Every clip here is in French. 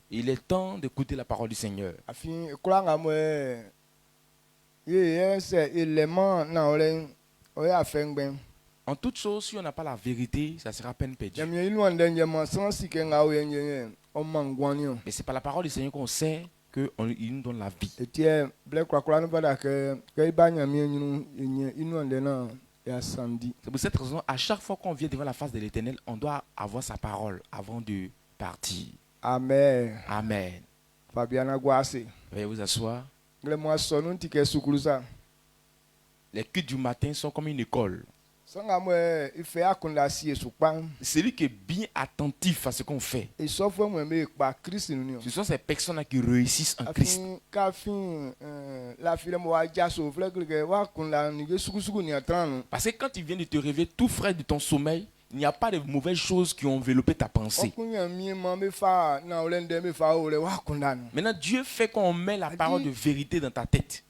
Il est temps d'écouter la parole du Seigneur. En toute chose, si on n'a pas la vérité, ça sera peine perdue. Mais c'est par la parole du Seigneur qu'on sait qu'il nous donne la vie. C'est pour cette raison, à chaque fois qu'on vient devant la face de l'Éternel, on doit avoir sa parole avant de partir. Amen. Amen. Fabiana Guasse. Veuillez vous asseoir. Les cultes du matin sont comme une école. Celui qui est bien attentif à ce qu'on fait, ce sont ces personnes qui réussissent en Christ. Parce que quand tu viens de te réveiller tout frais de ton sommeil, il n'y a pas de mauvaises choses qui ont enveloppé ta pensée. Maintenant, Dieu fait qu'on met la parole de vérité dans ta tête.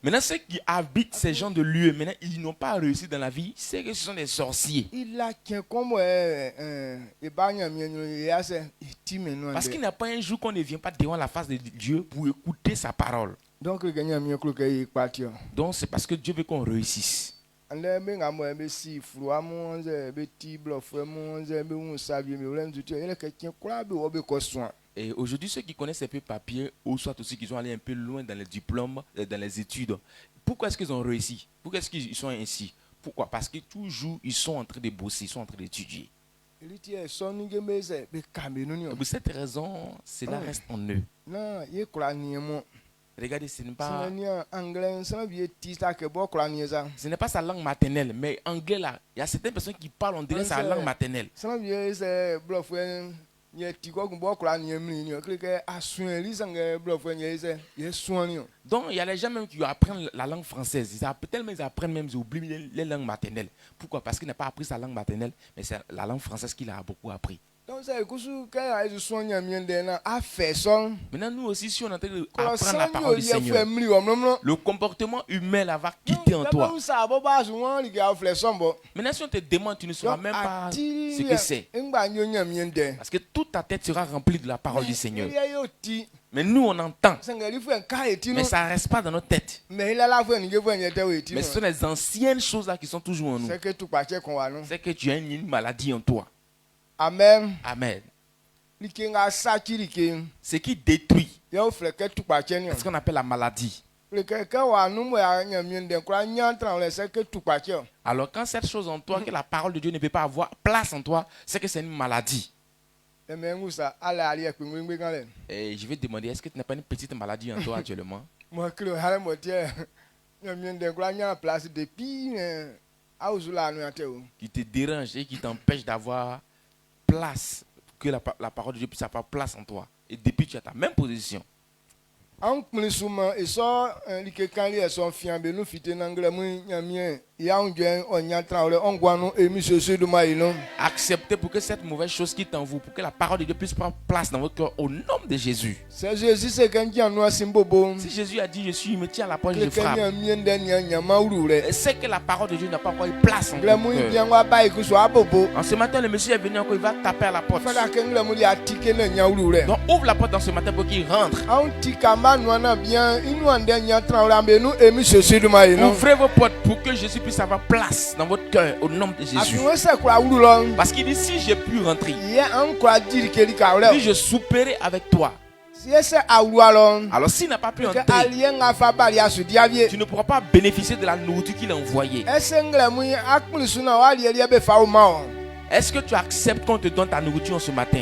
Maintenant, ceux qui habitent ces gens de lieu, maintenant, ils n'ont pas réussi dans la vie, c'est que ce sont des sorciers. Parce qu'il n'y a pas un jour qu'on ne vient pas devant la face de Dieu pour écouter sa parole. Donc c'est parce que Dieu veut qu'on réussisse. Et aujourd'hui, ceux qui connaissent un peu papier, ou soit aussi qu'ils sont allés un peu loin dans les diplômes, dans les études, pourquoi est-ce qu'ils ont réussi? Pourquoi est-ce qu'ils sont ainsi? Pourquoi? Parce que toujours, ils sont en train de bosser, ils sont en train d'étudier. Pour cette raison, cela reste en eux. Regardez, ce n'est pas sa langue maternelle, mais anglais là, il y a certaines personnes qui parlent, on dirait sa langue maternelle. Donc il y a les gens même qui apprennent la langue française. Ils apprennent même, ils oublient les langues maternelles. Pourquoi? Parce qu'il n'a pas appris sa langue maternelle, mais c'est la langue française qu'il a beaucoup appris. Maintenant, nous aussi, si on est en train d'apprendre la parole du Seigneur, le comportement humain là, va quitter en toi. Maintenant, si on te demande, tu ne sauras même pas ce que c'est. Parce que toute ta tête sera remplie de la parole du Seigneur. Mais nous, on entend. Mais ça ne reste pas dans notre tête. Mais ce sont les anciennes choses là qui sont toujours en nous. C'est que tu as une maladie en toi. Amen. Amen. Ce qui détruit, c'est ce qu'on appelle la maladie. Alors quand cette chose en toi, que la parole de Dieu ne peut pas avoir place en toi, c'est que c'est une maladie. Et je vais te demander, est-ce que tu n'as pas une petite maladie en toi actuellement? Qui te dérange et qui t'empêche d'avoir place, que la parole de Dieu puisse avoir place en toi. Et depuis tu as ta même position. Acceptez pour que cette mauvaise chose quitte en vous, pour que la parole de Dieu puisse prendre place dans votre cœur au nom de Jésus. Si Jésus a dit je suis, il me tient à la porte, je frappe. C'est que la parole de Dieu n'a pas encore eu place en votre cœur. En ce matin, le monsieur est venu encore, il va taper à la porte. Donc ouvre la porte dans ce matin pour qu'il rentre. Ouvrez vos portes pour que Jésus puisse avoir place dans votre cœur au nom de Jésus. Parce qu'il dit si j'ai pu rentrer, si je souperai avec toi. Alors s'il n'a pas pu entrer, tu ne pourras pas bénéficier de la nourriture qu'il a envoyée. Est-ce que tu acceptes qu'on te donne ta nourriture en ce matin?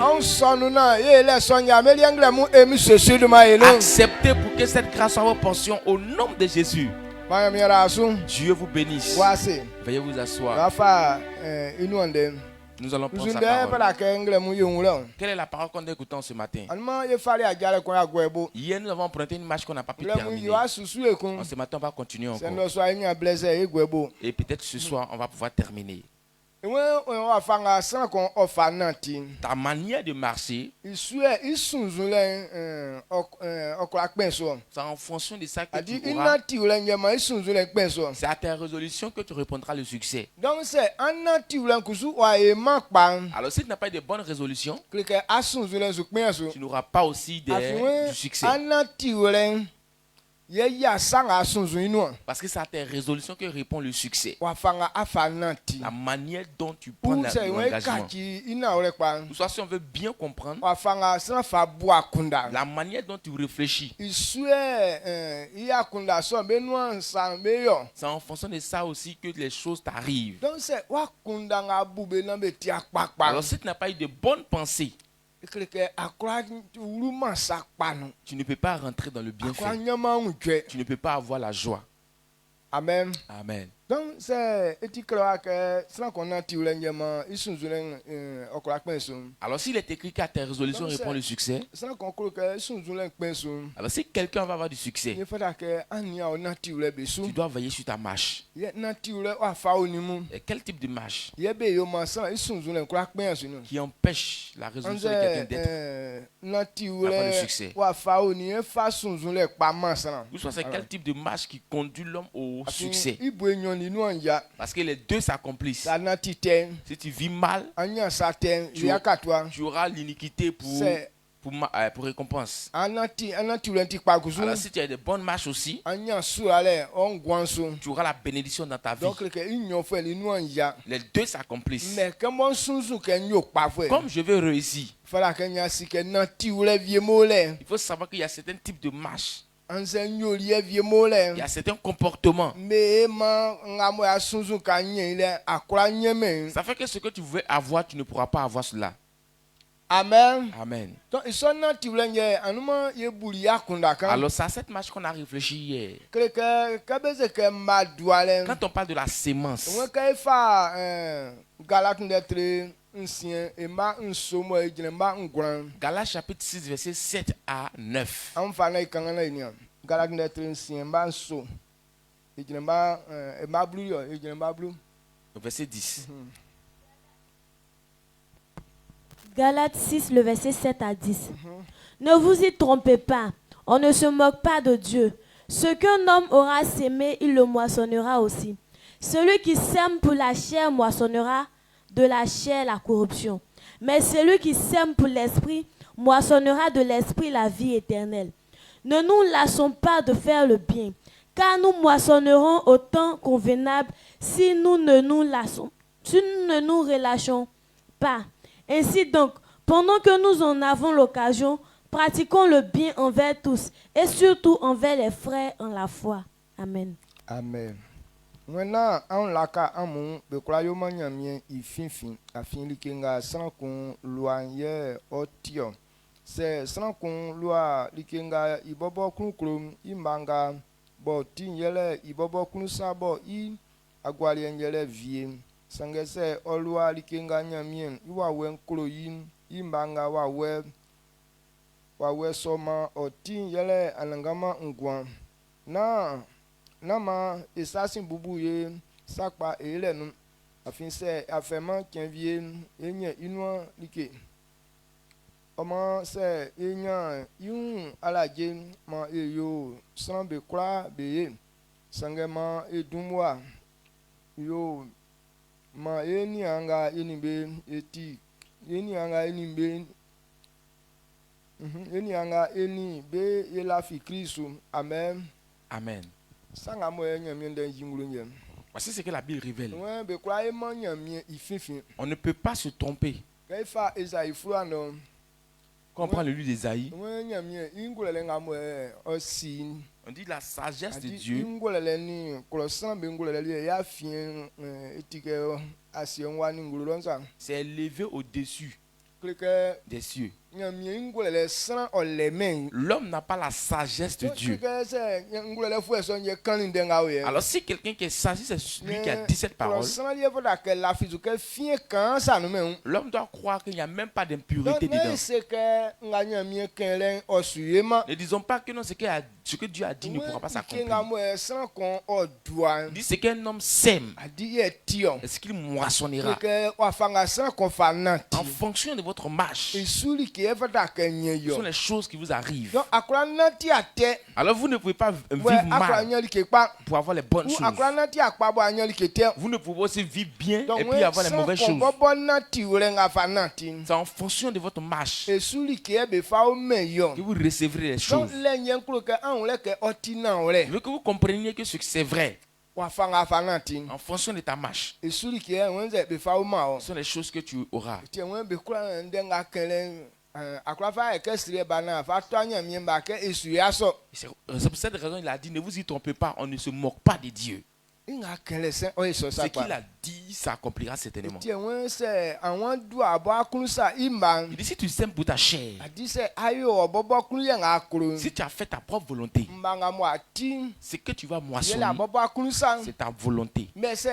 Acceptez pour que cette grâce soit votre portion au nom de Jésus. Dieu vous bénisse. Veuillez vous asseoir. Nous allons prendre sa parole. Quelle est la parole qu'on a écoutée ce matin? Hier, nous avons emprunté une marche qu'on n'a pas pu terminer. Ce matin, on va continuer encore. Et peut-être ce soir, on va pouvoir terminer. Ta manière de marcher, c'est en fonction de ça que tu auras. C'est à tes résolutions que tu répondras le succès. Alors si tu n'as pas de bonnes résolutions, tu n'auras pas aussi du succès. Parce que c'est à tes résolutions que répond le succès. La manière dont tu prends l'engagement. Ou soit si on veut bien comprendre, la manière dont tu réfléchis. C'est en fonction de ça aussi que les choses t'arrivent. Alors si tu n'as pas eu de bonnes pensées, tu ne peux pas rentrer dans le bienfait. Tu ne peux pas avoir la joie. Amen. Amen. Donc c'est alors s'il est écrit qu'à tes résolutions répond le succès, alors si quelqu'un va avoir du succès, tu dois veiller sur ta marche. Et quel type de marche qui empêche la résolution de quelqu'un d'être d'avoir le succès? Ou soit c'est quel type de marche qui conduit l'homme au succès? Parce que les deux s'accomplissent. Si tu vis mal, tu auras l'iniquité pour récompense. Alors si tu as de bonnes marches aussi, tu auras la bénédiction dans ta vie. Les deux s'accomplissent. Comme je veux réussir, il faut savoir qu'il y a certains types de marches. Il y a certains comportements. Ça fait que ce que tu veux avoir, tu ne pourras pas avoir cela. Amen. Amen. Alors c'est à cette marche qu'on a réfléchi hier. Quand on parle de la sémence, Galates chapitre 6 verset 7 à 9. Verset 10. Galates 6, le verset 7 à 10. Ne vous y trompez pas, on ne se moque pas de Dieu. Ce qu'un homme aura sémé, il le moissonnera aussi. Celui qui sème pour la chair moissonnera de la chair la corruption. Mais celui qui sème pour l'esprit moissonnera de l'esprit la vie éternelle. Ne nous lassons pas de faire le bien, car nous moissonnerons au temps convenable si nous ne nous relâchons pas. Ainsi donc, pendant que nous en avons l'occasion, pratiquons le bien envers tous et surtout envers les frères en la foi. Amen. Amen. Maintenant, on l'a qu'à amon, bekolayo manyamien ifinfin, afin likenga sankon loyer otio. C'est sankon loi likenga ibobo kunklum imanga bo tinyele ibobo kunsabo i agwalien yele vie. Sangese olua likenga nyamien iwa wen kloyin imbanga wawe soma otin yele anangama ngwan na nama esasin bubu ye sakpa elenu afin se afema kenvie enye inwa like omo se enya yun alaje ma eyo sanbe kra beye sangema edumwa yo ma eni anga enimbe eti eni anga enimbe eni anga eni be elafi Kristo. Amen. Amen. Voici ce que la Bible révèle. On ne peut pas se tromper. Quand on prend le livre d'Ésaïe, on dit la sagesse de Dieu c'est élevé au-dessus des cieux. L'homme n'a pas la sagesse de Dieu. Alors si quelqu'un qui est sage, c'est celui qui a dit cette parole, l'homme doit croire qu'il n'y a même pas d'impureté dedans. Ne disons pas que non, ce que Dieu a dit ne pourra pas s'accomplir. Dit ce qu'un homme sème, est-ce qu'il moissonnera en fonction de votre marche. Ce sont les choses qui vous arrivent. Alors vous ne pouvez pas vivre mal pour avoir les bonnes choses. Vous ne pouvez aussi vivre bien et puis avoir les mauvaises choses. C'est en fonction de votre marche que vous recevrez les choses. Je veux que vous compreniez que c'est vrai. En fonction de ta marche, ce sont les choses que tu auras. C'est pour cette raison qu'il a dit, ne vous y trompez pas, on ne se moque pas de Dieu. Ce qu'il a dit, ça accomplira certainement. Il dit, si tu sèmes pour ta chair, si tu as fait ta propre volonté, ce que tu vas moissonner, c'est ta volonté. Mais si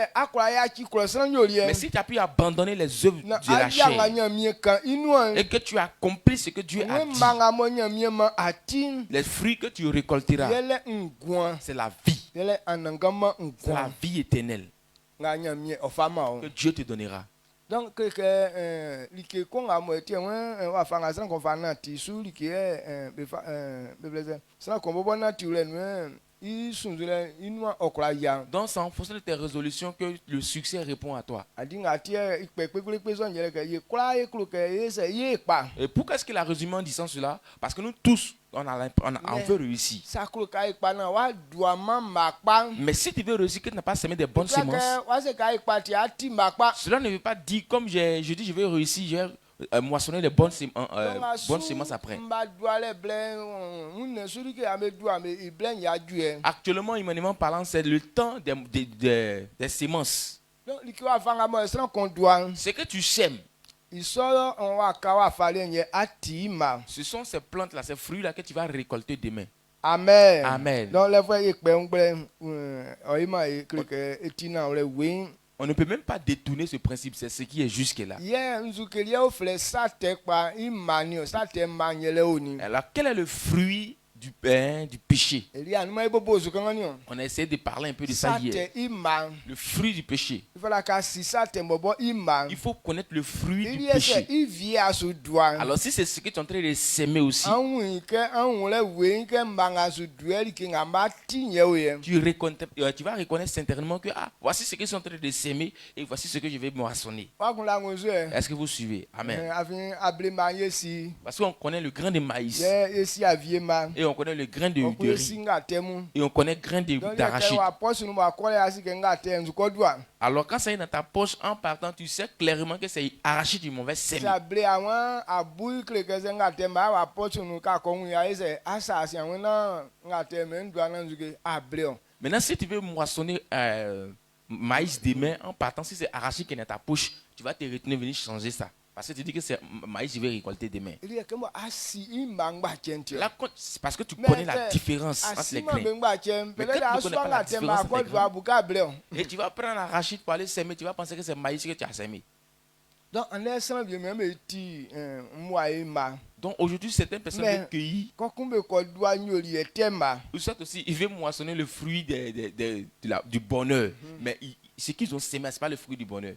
tu as pu abandonner les œuvres de la chair et que tu as accompli ce que Dieu a dit, les fruits que tu récolteras, c'est la vie. C'est la vie éternelle que Dieu te donnera. Donc, c'est en fonction de tes résolutions que le succès répond à toi. Et pourquoi est-ce que la résumé en disant cela? Parce que nous tous, on veut réussir. Mais si tu veux réussir, que tu n'as pas semé des bonnes semences, cela ne veut pas dire, comme je dis, je vais réussir, je vais moissonner les bonnes semences après. Actuellement, humainement parlant, c'est le temps des semences. Ce que tu sèmes, ce sont ces plantes-là, ces fruits-là que tu vas récolter demain. Amen. Amen. On ne peut même pas détourner ce principe, c'est ce qui est jusque-là. Alors, quel est le fruit du péché? On a essayé de parler un peu de ça hier. Le fruit du péché. Il faut connaître le fruit du péché. Alors si c'est ce que tu es en train de s'aimer aussi, tu vas reconnaître certainement que voici ce que je suis en train de s'aimer et voici ce que je vais moissonner. Est-ce que vous suivez? Amen. Parce qu'on connaît le grain de maïs. Et on connaît le grain de riz. Et on connaît le grain d'arachide. Alors quand ça est dans ta poche en partant, tu sais clairement que c'est arachide du mauvais sème. Maintenant, si tu veux moissonner maïs demain en partant, si c'est arachide qui est dans ta poche, tu vas te retenir venir changer ça. Parce que tu dis que c'est maïs, je vais récolter demain. Là, parce que tu connais la différence entre les grains. Mais quand tu ne connais pas la différence entre les grains, et tu vas prendre l'arachide pour aller s'aimer, tu vas penser que c'est maïs que tu as semé. Donc aujourd'hui, certaines personnes veulent cueillir. Ou soit aussi, ils veulent moissonner le fruit du bonheur. Mais ce qu'ils ont semé, ce n'est pas le fruit du bonheur.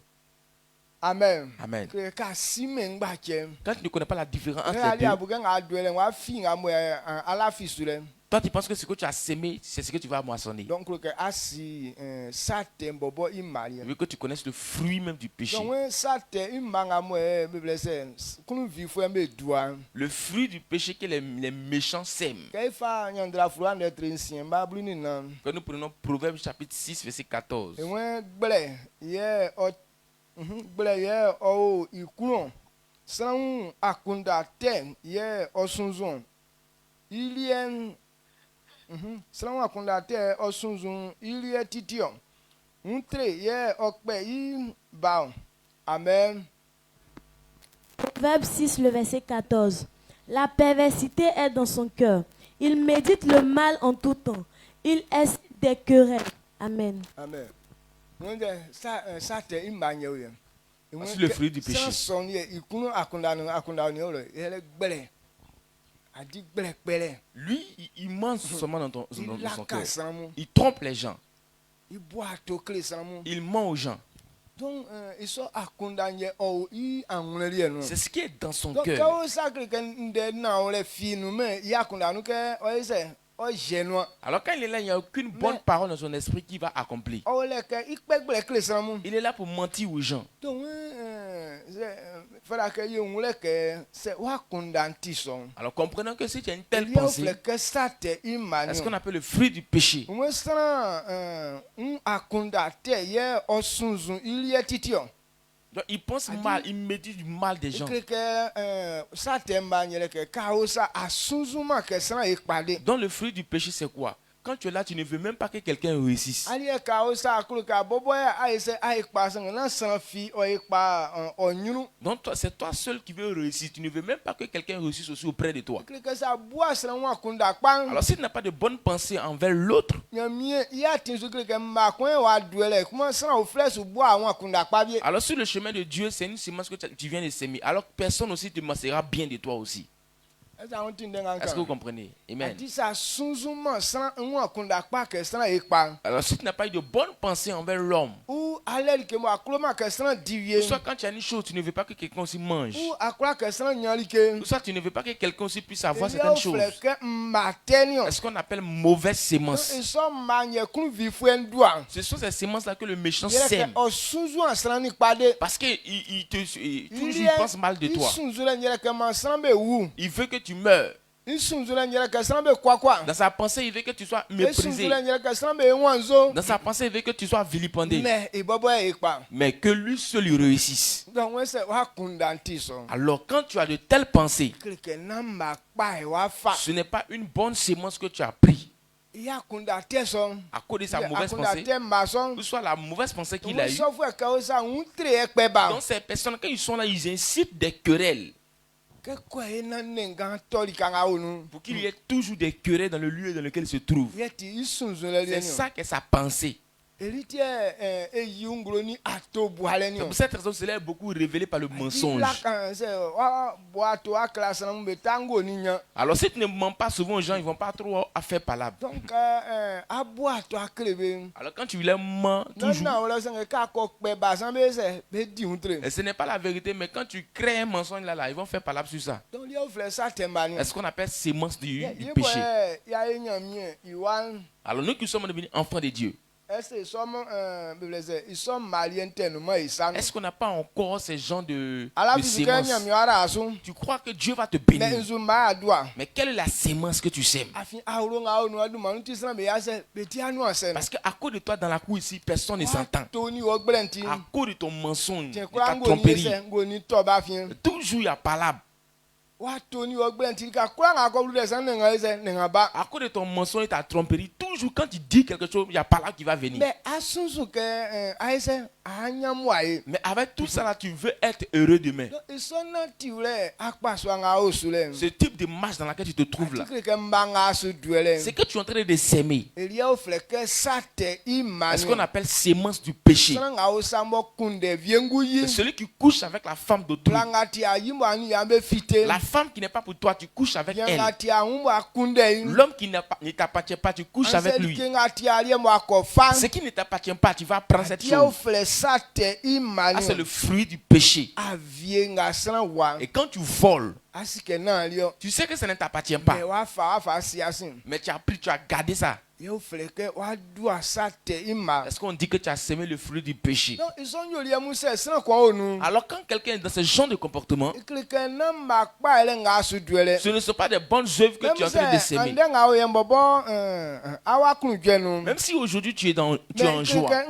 Amen. Amen. Quand tu ne connais pas la différence entre les deux, toi tu penses que ce que tu as semé, c'est ce que tu vas moissonner. Donc, il veut que tu connaisses le fruit même du péché. Le fruit du péché que les méchants sèment. Quand nous prenons Proverbes chapitre 6, verset 14. Amen. Proverbe 6, le verset 14. La perversité est dans son cœur. Il médite le mal en tout temps. Il est des querelles. Amen. Amen. Voici le fruit du péché. Lui, il ment seulement dans son cœur. Il trompe les gens. Il ment aux gens. C'est ce qui est dans son cœur. Alors quand il est là, il n'y a aucune bonne parole dans son esprit qui va accomplir. Il est là pour mentir aux gens. Alors comprenons que si tu as une telle pensée, c'est ce qu'on appelle le fruit du péché. Donc, il pense mal, il médite du mal des gens. Donc le fruit du péché, c'est quoi? Quand tu es là, tu ne veux même pas que quelqu'un réussisse. Donc c'est toi seul qui veux réussir. Tu ne veux même pas que quelqu'un réussisse aussi auprès de toi. Alors si tu n'as pas de bonne pensée envers l'autre, alors sur le chemin de Dieu, c'est une semence que tu viens de semer. Alors personne aussi te massera bien de toi aussi. Est-ce que vous comprenez? Amen. Alors si tu n'as pas eu de bonne pensée envers l'homme, soit quand tu as une chose, tu ne veux pas que quelqu'un aussi mange, soit tu ne veux pas que quelqu'un aussi puisse avoir certaines choses. C'est ce qu'on appelle mauvaise sémence. Ce sont ces sémences-là que le méchant sème. Parce qu'il toujours pense mal de toi. Il veut que tu meurs. Dans sa pensée, il veut que tu sois méprisé. Dans sa pensée, il veut que tu sois vilipendé. Mais que lui seul il réussisse. Alors quand tu as de telles pensées, ce n'est pas une bonne sémence que tu as pris. À cause de sa mauvaise pensée, ou soit la mauvaise pensée qu'il a eue. Donc ces personnes, quand ils sont là, ils incitent des querelles. Pour qu'il y ait toujours des querelles dans le lieu dans lequel il se trouve. C'est ça qu'est sa pensée. C'est pour cette raison que cela est beaucoup révélé par le mensonge. Alors si tu ne mens pas souvent aux gens, ils ne vont pas trop à faire palabre. Alors quand tu les mens toujours, et ce n'est pas la vérité, mais quand tu crées un mensonge là, ils vont faire palabre sur ça. C'est ce qu'on appelle sémence du péché. Alors nous qui sommes devenus enfants de Dieu, est-ce qu'on n'a pas encore ces gens de sémence? Tu crois que Dieu va te bénir. Mais quelle est la sémence que tu sèmes? Parce qu'à cause de toi dans la cour ici, personne ne s'entend. À cause de ton mensonge, de ta tromperie, toujours il y a palabre. À cause de ton mensonge et ta tromperie, toujours quand tu dis quelque chose, il y a pas là qui va venir. Mais avec tout ça là, tu veux être heureux demain. Ce type de marche dans laquelle tu te trouves là, c'est que tu es en train de s'aimer. C'est ce qu'on appelle sémence du péché. C'est celui qui couche avec la femme d'autrui. La femme qui n'est pas pour toi, tu couches avec elle. L'homme qui ne t'appartient pas, tu couches avec lui. Ce qui ne t'appartient pas, tu vas prendre cette chose. Ah, c'est le fruit du péché. Et quand tu voles, tu sais que ça ne t'appartient pas. Mais tu as pris, tu as gardé ça. Est-ce qu'on dit que tu as semé le fruit du péché? Alors quand quelqu'un est dans ce genre de comportement, ce ne sont pas des bonnes œuvres que tu es en train de semer. Même si aujourd'hui tu es en joie,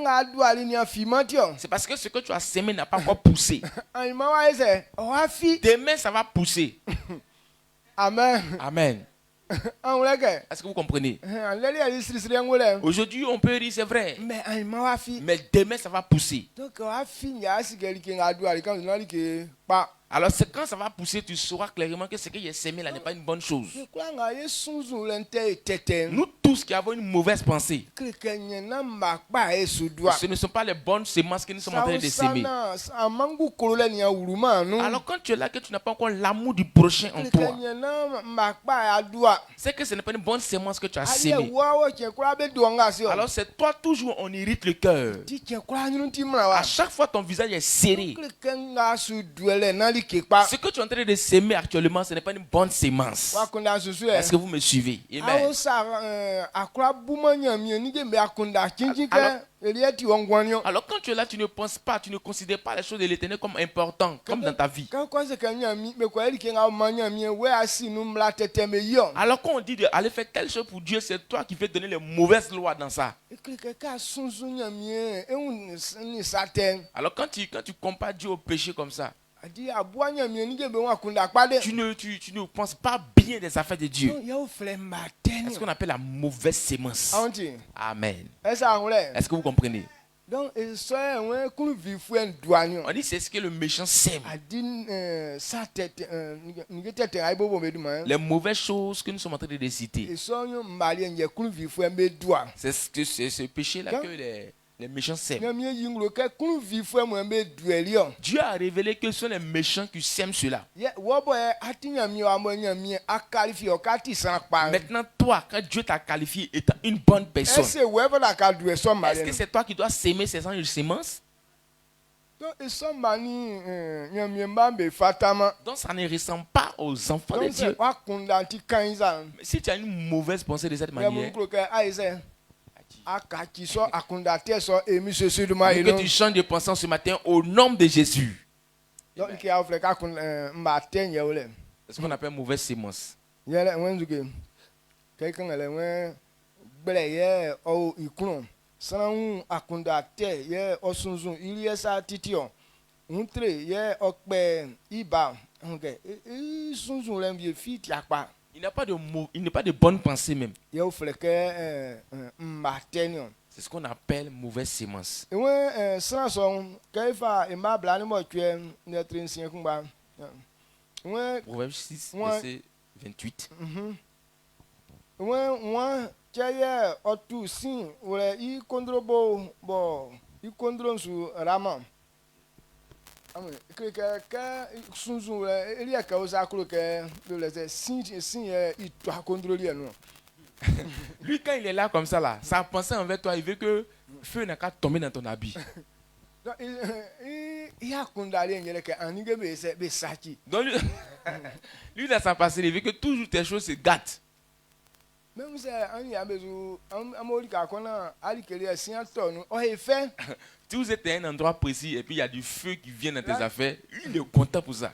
c'est parce que ce que tu as semé n'a pas encore poussé. Demain ça va pousser. Amen. Amen. Est-ce que vous comprenez? Aujourd'hui on peut rire, c'est vrai. Mais demain ça va pousser. Alors c'est quand ça va pousser, tu sauras clairement que ce que j'ai sémé là n'est pas une bonne chose. Nous tous qui avons une mauvaise pensée, ce ne sont pas les bonnes semences que nous sommes en train de s'aimer. Alors quand tu es là, que tu n'as pas encore l'amour du prochain en toi, c'est que ce n'est pas une bonne semence que tu as sémée. Alors c'est toi toujours, on irrite le cœur. À chaque fois ton visage est serré. Ce que tu es en train de s'aimer actuellement, ce n'est pas une bonne sémence. Est-ce que vous me suivez? Amen. Alors quand tu es là, tu ne penses pas, tu ne considères pas les choses de l'Éternel comme importantes, comme dans ta vie. Alors quand on dit d'aller faire telle chose pour Dieu, c'est toi qui fais donner les mauvaises lois dans ça. Alors quand tu compares Dieu au péché comme ça, tu ne penses pas bien des affaires de Dieu. C'est ce qu'on appelle la mauvaise sémence. Amen. Est-ce que vous comprenez? On dit c'est ce que le méchant sème. Les mauvaises choses que nous sommes en train de citer. C'est ce péché-là que les méchants sèment. Dieu a révélé que ce sont les méchants qui sèment cela. Maintenant, toi, quand Dieu t'a qualifié étant une bonne personne, est-ce que c'est toi qui dois s'aimer ces semences? Donc ça ne ressemble pas aux enfants de Dieu. Mais si tu as une mauvaise pensée de cette manière, que tu changes de pensée ce matin au nom de Jésus. C'est ce qu'on appelle mauvaise sémence. Il n'y a pas de bonne pensée même. C'est ce qu'on appelle mauvaise sémence. Proverbe 6, verset 28. Lui, quand il est là comme ça, là, sa pensée envers toi, il veut que feu n'a qu'à tomber dans ton habit. Donc lui dans sa pensée, il veut que toujours tes choses se gâtent. Si vous êtes à un endroit précis et puis il y a du feu qui vient dans tes affaires, il est content pour ça.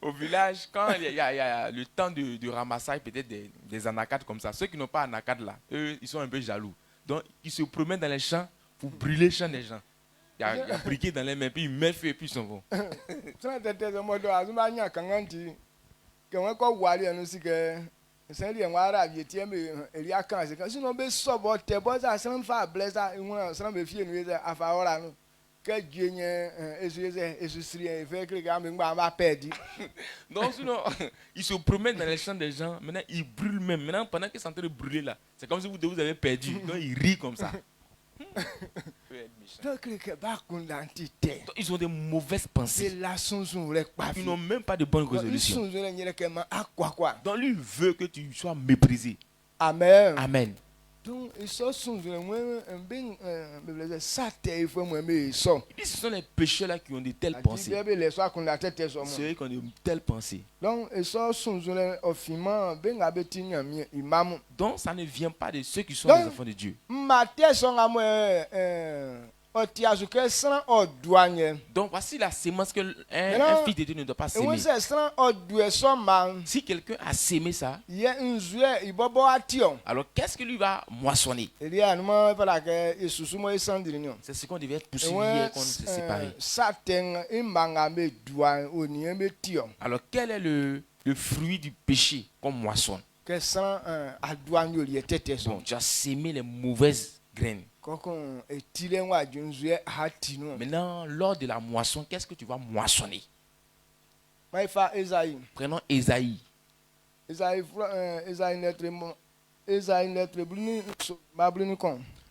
Au village, quand il y a le temps de ramassage, peut-être des anacades comme ça, ceux qui n'ont pas anacades là, eux, ils sont un peu jaloux. Donc, ils se promènent dans les champs pour brûler les champs des gens. Il y a un briquet dans les mains, puis ils mettent feu et puis ils s'en vont. Donc sinon, ils se promènent dans les champs des gens, maintenant ils brûlent même. Maintenant, pendant qu'ils sont en train de brûler là, c'est comme si vous avez perdu. Donc ils rient comme ça. Donc, ils ont des mauvaises pensées. Ils n'ont même pas de bonnes résolutions. Donc lui veut que tu sois méprisé. Amen. Amen. Donc, ce sont les pécheurs-là qui ont de telles pensées. Ceux qui ont de telles pensées. Donc, ça ne vient pas de ceux qui sont les enfants de Dieu. Donc voici la sémence que un fils de Dieu ne doit pas s'aimer. Si quelqu'un a sémé ça, alors qu'est-ce que lui va moissonner? C'est ce qu'on devait poursuivre hier quand on s'est séparés. Alors quel est le fruit du péché qu'on moissonne? Bon, tu as sémé les mauvaises graines. Maintenant, lors de la moisson, qu'est-ce que tu vas moissonner? Prenons Ésaïe.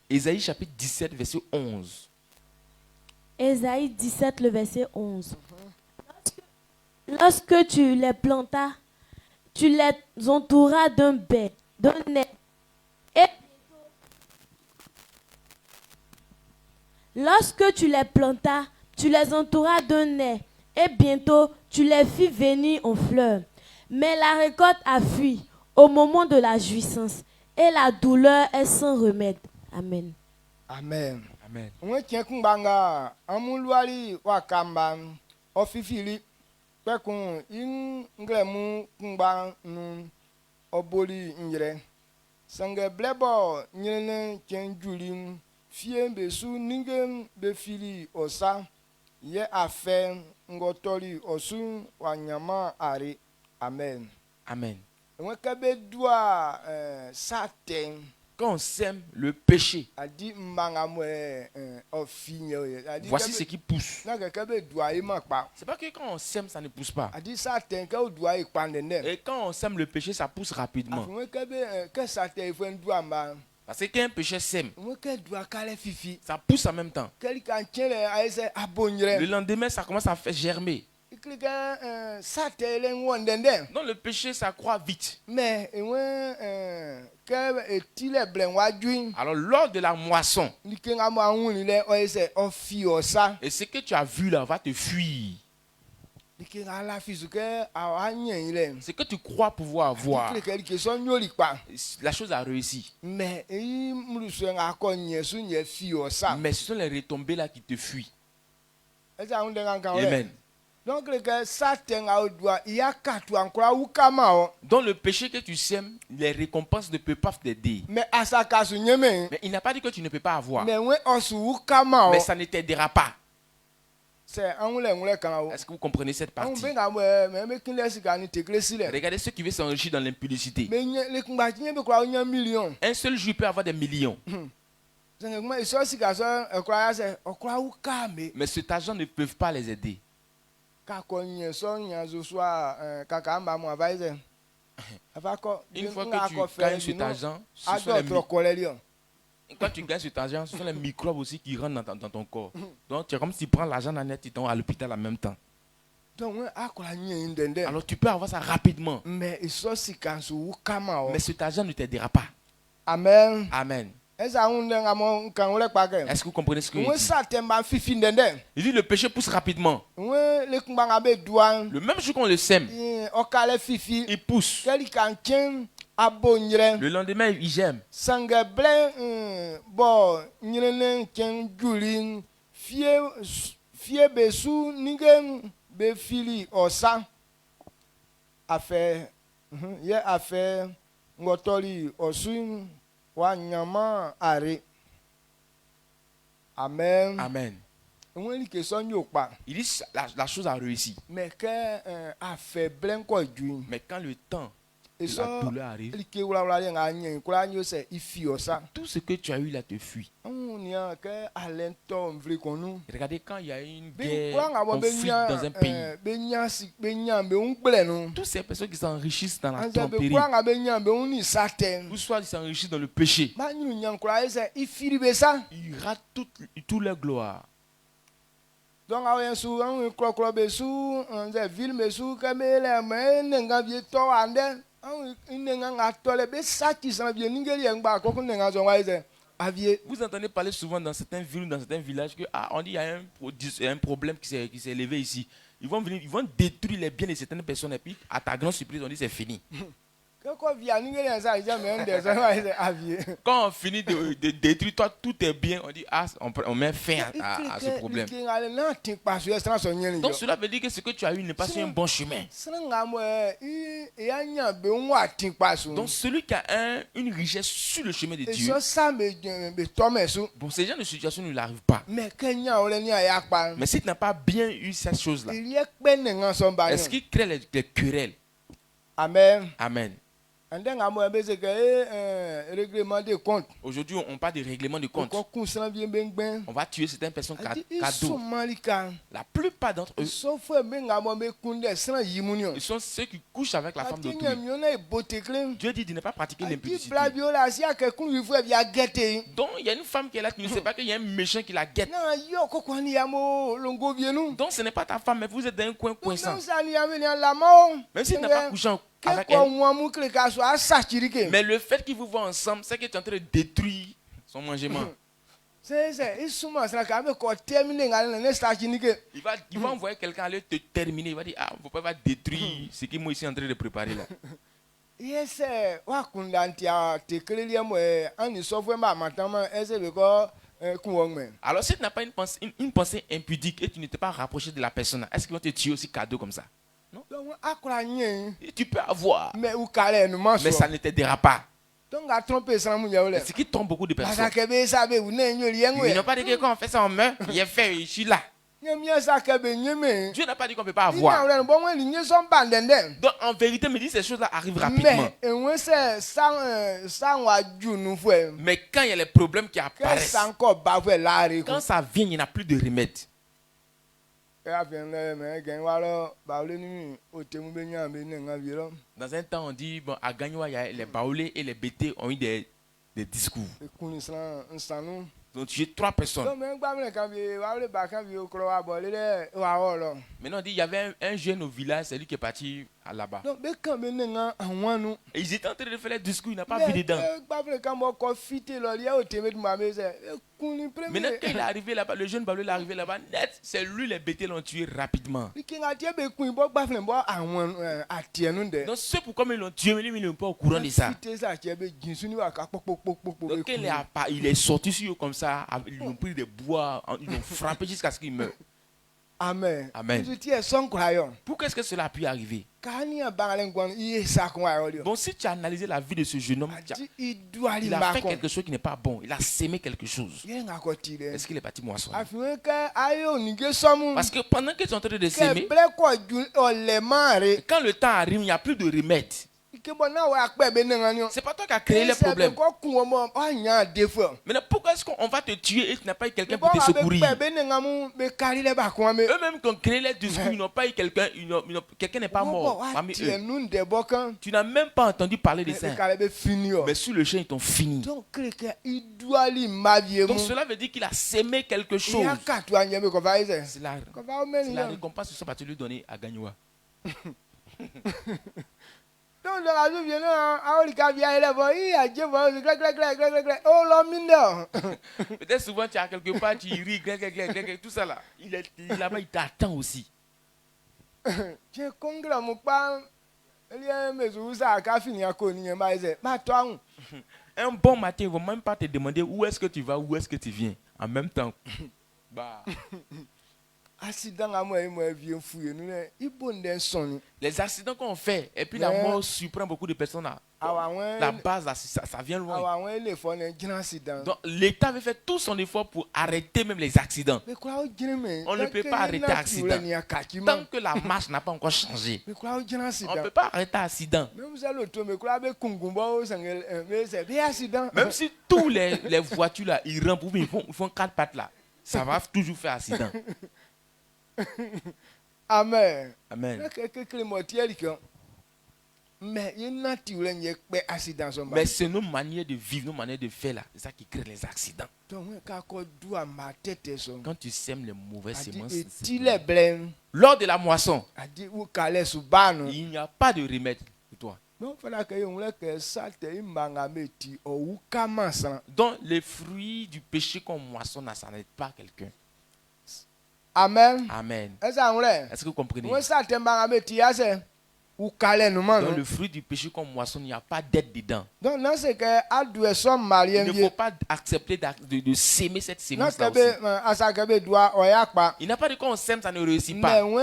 Ésaïe chapitre 17, verset 11. Ésaïe 17, le verset 11. Lorsque tu les plantas, tu les entouras d'un bai, d'un nez. Lorsque tu les plantas, tu les entouras d'un nez, et bientôt tu les fis venir en fleurs. Mais la récolte a fui au moment de la jouissance, et la douleur est sans remède. Amen. Amen. Amen. Fie besu ningem befili osa ye afe ngotoli osu wanyama ari. Amen. Amen. Quand on sème le péché, voici ce qui pousse. C'est pas que quand on sème, ça ne pousse pas. Et quand on sème le péché, ça pousse rapidement. Parce que quand un péché sème, ça pousse en même temps. Le lendemain, ça commence à faire germer. Donc le péché, ça croît vite. Alors lors de la moisson, et ce que tu as vu là va te fuir. Ce que tu crois pouvoir avoir, la chose a réussi. Mais ce sont les retombées là qui te fuient. Amen. Donc le péché que tu sèmes, les récompenses ne peuvent pas t'aider. Mais il n'a pas dit que tu ne peux pas avoir. Mais ça ne t'aidera pas. Est-ce que vous comprenez cette partie? Regardez ceux qui veulent s'enrichir dans l'impudicité. Un seul juif peut avoir des millions. Mais cet argent ne peut pas les aider. Une fois que tu gagnes cet argent, quand tu gagnes cet argent, ce sont les microbes aussi qui rentrent dans ton corps. Donc c'est comme si tu prends l'argent en net et tu es à l'hôpital en même temps. Alors tu peux avoir ça rapidement. Mais cet argent ne t'aidera pas. Amen. Amen. Est-ce que vous comprenez ce que je dis? Il dit le péché pousse rapidement. Le même jour qu'on le sème, il pousse. Le lendemain, il germe. Amen. Amen. Il dit la chose a réussi. Mais quand le temps de la douleur arrive, tout ce que tu as eu là te fuit. Regardez quand il y a une guerre, conflit dans un pays. Toutes ces personnes qui s'enrichissent dans la tromperie, ou soit ils s'enrichissent dans le péché, ils ratent toute leur gloire. Donc, vous entendez parler souvent dans certaines villes, dans certains villages que on dit il y a un problème qui s'est élevé ici. Ils vont venir, ils vont détruire les biens de certaines personnes et puis à ta grande surprise on dit c'est fini. Quand on finit de détruire toi, tout est bien, on dit, ah, on met fin à ce problème. Donc cela veut dire que ce que tu as eu n'est pas sur un bon chemin. Donc celui qui a une richesse sur le chemin de Dieu, bon, ces gens de situation ne l'arrivent pas. Mais si tu n'as pas bien eu cette chose-là, est-ce qu'il crée les querelles? Amen. Amen. Aujourd'hui, on parle de règlement de compte. On va tuer certaines personnes cadeaux. La plupart d'entre eux, ils sont ceux qui couchent avec la femme d'autrui. Dieu dit de ne pas pratiquer l'impudicité. Donc, il y a une femme qui est là, tu ne sais pas qu'il y a un méchant qui la guette. Donc, ce n'est pas ta femme, mais vous êtes dans un coin coincant. Même si tu n'as pas couché avec elle. Mais le fait qu'ils vous voient ensemble, c'est que tu es en train de détruire son mangement. Il va envoyer quelqu'un aller te terminer. Il va dire, ah, vous pouvez pas détruire ce que moi ici en train de préparer là. Alors si tu n'as pas une pensée impudique et tu ne t'es pas rapproché de la personne, est-ce qu'ils vont te tuer aussi cadeau comme ça? Non. Et tu peux avoir, mais ça ne t'aidera pas. Ce qui trompe beaucoup de personnes. Ils n'ont pas dit que quand on fait ça, on meurt. Il est fait, je suis là. Dieu n'a pas dit qu'on ne peut pas avoir. Donc en vérité, me dit ces choses-là arrivent rapidement. Mais quand il y a les problèmes qui apparaissent, quand ça vient, il n'y a plus de remède. Dans un temps, on dit, bon, à Gagnoua, les baoulés et les bétés ont eu des discours. Donc tu es 3 personnes. Maintenant on dit il y avait un jeune au village, c'est lui qui est parti là-bas. Et ils étaient en train de faire les discours, il n'a pas vu dedans. Maintenant quand il est arrivé là-bas, le jeune baoulé est arrivé là-bas, net, c'est lui les bêtés l'ont tué rapidement. Donc c'est pourquoi ils l'ont tué, mais lui il n'est pas au courant de ça. Donc il est sorti sur eux comme ça, ils ont pris des bois, ils l'ont frappé jusqu'à ce qu'il meure. Amen. Amen. Pourquoi est-ce que cela a pu arriver? Bon, si tu as analysé la vie de ce jeune homme, il a fait quelque chose qui n'est pas bon. Il a sémé quelque chose. Est-ce qu'il est parti moissonner? Parce que pendant que tu es en train de sémer, quand le temps arrive, il n'y a plus de remède. C'est pas toi qui as créé les problèmes. Maintenant, pourquoi est-ce qu'on va te tuer et tu n'as pas eu quelqu'un pour te secourir? Eux-mêmes qui ont créé les discours, ils n'ont pas eu quelqu'un, quelqu'un n'est pas mort parmi eux. Tu n'as même pas entendu parler de ça. Mais sur le champ, ils t'ont fini. Donc cela veut dire qu'il a sémé quelque chose. C'est la récompense que ça va te lui donner à Gagnoua. Peut-être souvent tu as quelque part, tu ris, tout ça là. Il est là-bas, il t'attend aussi. Un bon matin, ils ne vont même pas te demander où est-ce que tu vas, où est-ce que tu viens. En même temps. Bah. Les accidents qu'on fait, et puis la mort surprend beaucoup de personnes là. La base, là, ça vient loin. Donc l'État avait fait tout son effort pour arrêter même les accidents. On ne peut pas arrêter l'accident. Tant que la marche n'a pas encore changé, on ne peut pas arrêter l'accident. Même si tous les voitures là, ils rampent, ils font 4 pattes là, ça va toujours faire accident. Amen. Amen. Mais c'est nos manières de vivre, nos manières de faire là, c'est ça qui crée les accidents. Quand tu sèmes les mauvaises semences, lors de la moisson, il n'y a pas de remède pour toi. Donc les fruits du péché qu'on moissonne, ça n'aide pas quelqu'un. Amen. Amen. Est-ce que vous comprenez? Dans le fruit du péché qu'on moissonne, il n'y a pas d'aide dedans. Donc, Il ne faut pas accepter de s'aimer cette sémence-là aussi. Il n'a pas de quoi on sème, ça ne réussit pas. On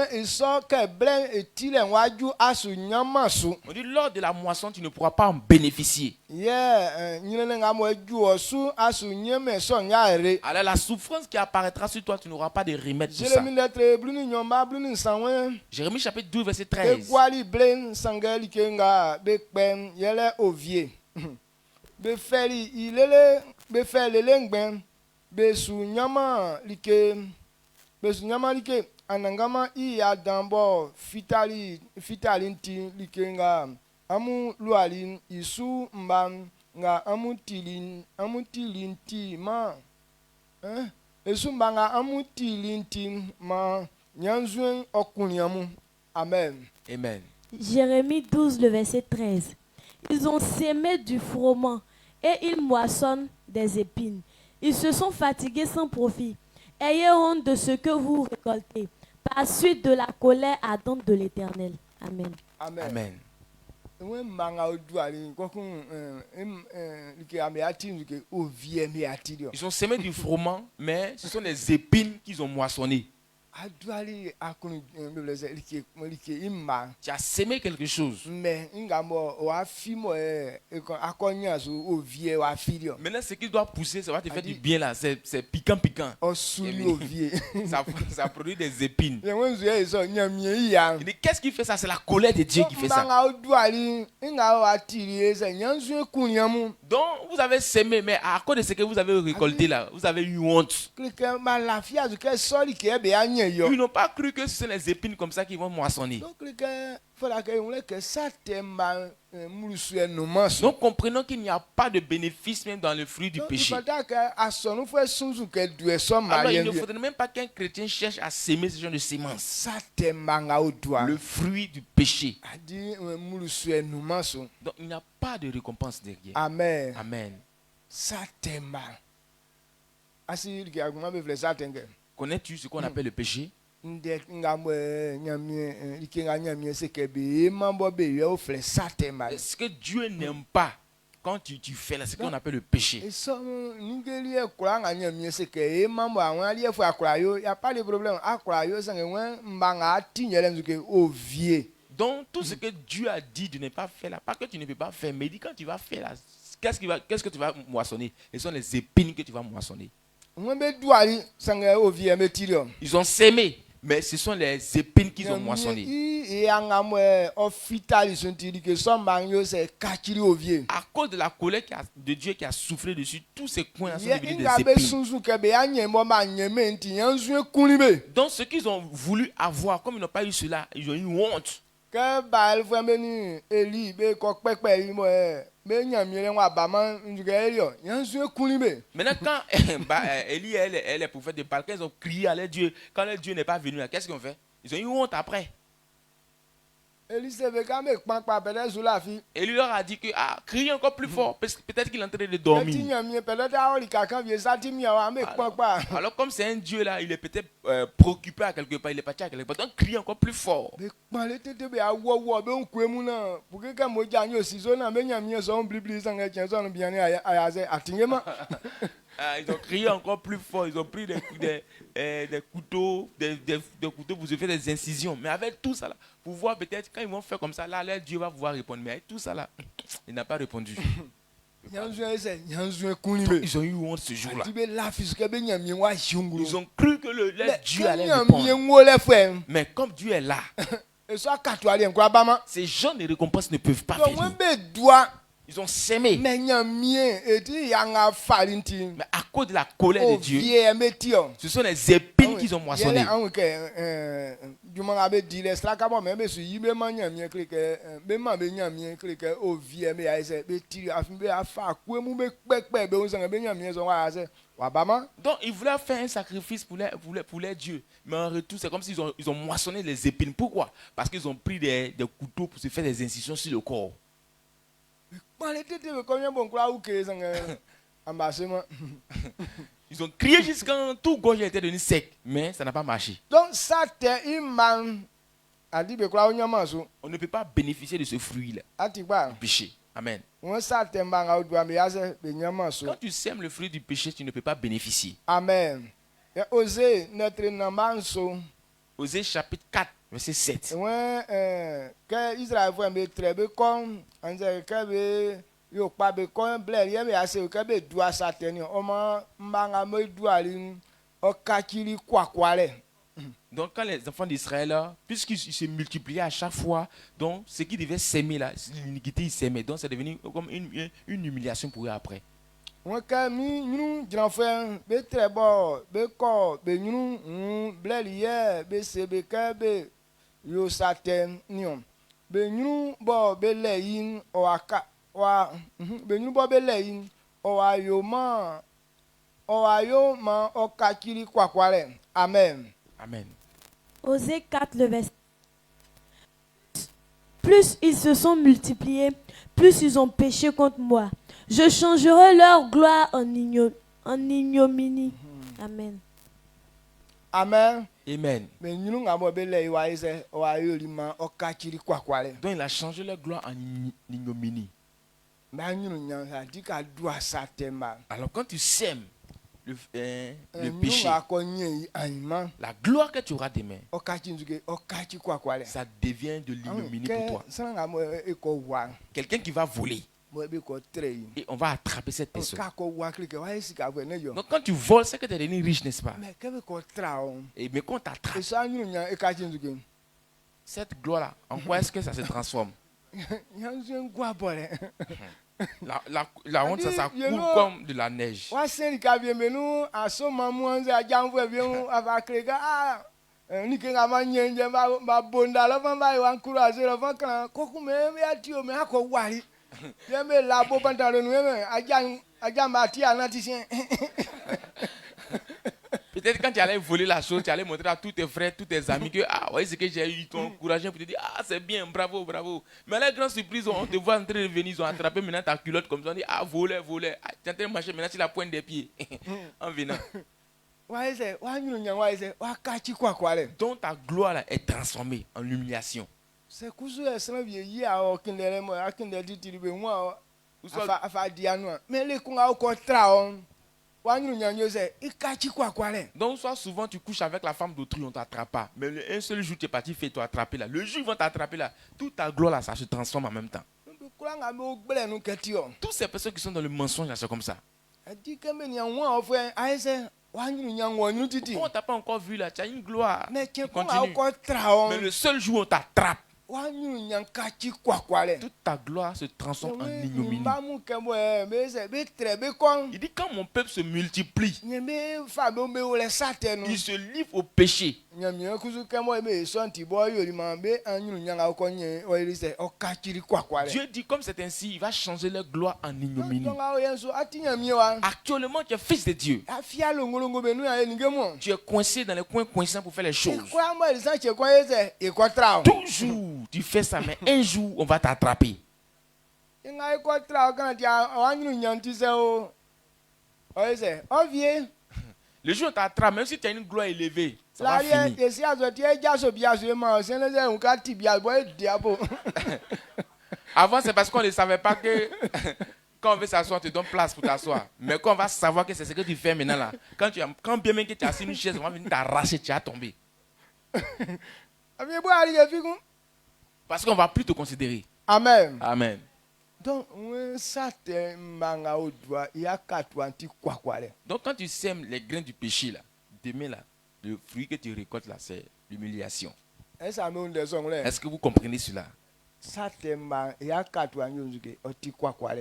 dit lors de la moisson, tu ne pourras pas en bénéficier. Alors la souffrance qui apparaîtra sur toi, tu n'auras pas de remède pour ça. Jérémie chapitre 12, verset 13. Anangama iya dambo fitalinti likenga amu lualin isu mbam nga amutilinti ma esu mbanga amutilinti ma nyanzuen okunyamu. Amen. Amen. Jérémie 12, le verset 13. Ils ont sémé du froment et ils moissonnent des épines. Ils se sont fatigués sans profit. Ayez honte de ce que vous récoltez, par suite de la colère ardente de l'Éternel. Amen. Amen. Ils ont semé du froment, mais ce sont les épines qu'ils ont moissonnées. Tu as semé quelque chose. Maintenant, ce qui doit pousser, ça va te faire du bien là. C'est piquant. Ça produit des épines. Qu'est-ce qui fait ça? C'est la colère de Dieu qui fait ça. Donc, vous avez semé, mais à cause de ce que vous avez récolté là, vous avez eu honte. Ils n'ont pas cru que ce sont les épines comme ça qui vont moissonner. Donc comprenons qu'il n'y a pas de bénéfice même dans le fruit du péché. Alors il ne faudrait même pas qu'un chrétien cherche à s'aimer ce genre de sémence. Le fruit du péché. Donc il n'y a pas de récompense derrière. Amen. Amen. Connais-tu ce qu'on appelle le péché? Ce que Dieu n'aime pas quand tu fais là, ce qu'on appelle le péché. Donc tout ce que Dieu a dit de ne pas faire là, pas que tu ne peux pas faire, mais dit quand tu vas faire là, qu'est-ce que tu vas moissonner? Ce sont les épines que tu vas moissonner. Ils ont semé, mais ce sont les épines qu'ils ont moissonnées. À cause de la colère de Dieu qui a soufflé dessus, tous ces coins sont devenus des épines. Donc ce qu'ils ont voulu avoir, comme ils n'ont pas eu cela, ils ont eu honte. Maintenant, quand Élie et les prophètes de Baal, quand ils ont crié à leur Dieu, quand leur Dieu n'est pas venu, qu'est-ce qu'ils ont fait? Ils ont eu honte après. Élie leur a dit que criez encore plus fort, parce que peut-être qu'il est en train de dormir. Alors comme c'est un Dieu là, il est peut-être préoccupé à quelque part, il est parti à quelque part, donc criez encore plus fort. Ils ont crié encore plus fort, ils ont pris des couteaux, des couteaux pour se faire des incisions. Mais avec tout ça là, pour voir peut-être quand ils vont faire comme ça, là, Dieu va pouvoir répondre. Mais avec tout ça là, il n'a pas répondu. Donc, ils ont eu honte ce jour-là. Ils ont cru que leur Dieu allait répondre. Mais comme Dieu est là, ces gens de récompense ne peuvent pas venir. Ils ont semé. Mais à cause de la colère de Dieu, ce sont les épines qu'ils ont moissonnées. Donc ils voulaient faire un sacrifice pour les dieux. Mais en retour, c'est comme s'ils ont moissonné les épines. Pourquoi? Parce qu'ils ont pris des couteaux pour se faire des incisions sur le corps. Ils ont crié jusqu'à tout gorge était devenu sec, mais ça n'a pas marché. Donc ça t'est imman On ne peut pas bénéficier de ce fruit-là. Du péché. Amen. Quand tu sèmes le fruit du péché, tu ne peux pas bénéficier. Amen. Osée chapitre 4, verset 7. Donc quand les enfants d'Israël, puisqu'ils se multipliaient à chaque fois, donc ce qu'ils devaient s'aimer là, l'iniquité ils s'aimaient. Donc c'est devenu comme une humiliation pour eux après. Amen. Amen. Osée 4, le verset. Plus ils se sont multipliés, plus ils ont péché contre moi. Je changerai leur gloire en ignominie. Amen. Amen. Amen. Donc il a changé leur gloire en ignominie. Alors quand tu sèmes le péché, la gloire que tu auras demain, ça devient de l'ignominie pour toi. Quelqu'un qui va voler, et on va attraper cette personne. Donc quand tu voles, c'est que tu es devenu riche, n'est-ce pas? Mais quand on t'attrape, cette gloire-là, en quoi est-ce que ça se transforme? La honte, ça coule comme de la neige. Peut-être quand tu allais voler la chose, tu allais montrer à tous tes frères, tous tes amis que voyez ce que j'ai eu, ils t'ont encouragé pour te dire c'est bien, bravo, bravo. Mais à la grande surprise, on te voit en train de venir, ils ont attrapé maintenant ta culotte comme ça, on dit voler. Tu es en train de marcher maintenant sur la pointe des pieds en venant. Donc ta gloire là, est transformée en humiliation. C'est donc soit souvent tu couches avec la femme d'autrui, on ne t'attrape pas. Mais un seul jour tu es parti, fait t'attraper là. Le jour ils vont t'attraper là, toute ta gloire là, ça se transforme en même temps. Toutes ces personnes qui sont dans le mensonge là, c'est comme ça. Pourquoi on t'a pas encore vu là? Tu as une gloire. Continue. Mais le seul jour où on t'attrape, toute ta gloire se transforme en ignominie. Il dit quand mon peuple se multiplie, il se livre au péché. Dieu dit comme c'est ainsi, il va changer leur gloire en ignominie. Actuellement, tu es fils de Dieu. Tu es coincé dans les coins coincés pour faire les choses. Toujours tu fais ça, mais un jour on va t'attraper. Le jour où on t'attrape, même si tu as une gloire élevée, ça va finir. Avant, c'est parce qu'on ne savait pas que quand on veut s'asseoir, on te donne place pour t'asseoir. Mais quand on va savoir que c'est ce que tu fais maintenant là, quand bien même que tu as assis une chaise, on va venir t'arracher, tu as tombé. Parce qu'on ne va plus te considérer. Amen. Amen. Donc quand tu sèmes les grains du péché là, demain là, le fruit que tu récoltes là, c'est l'humiliation. Est-ce que vous comprenez cela?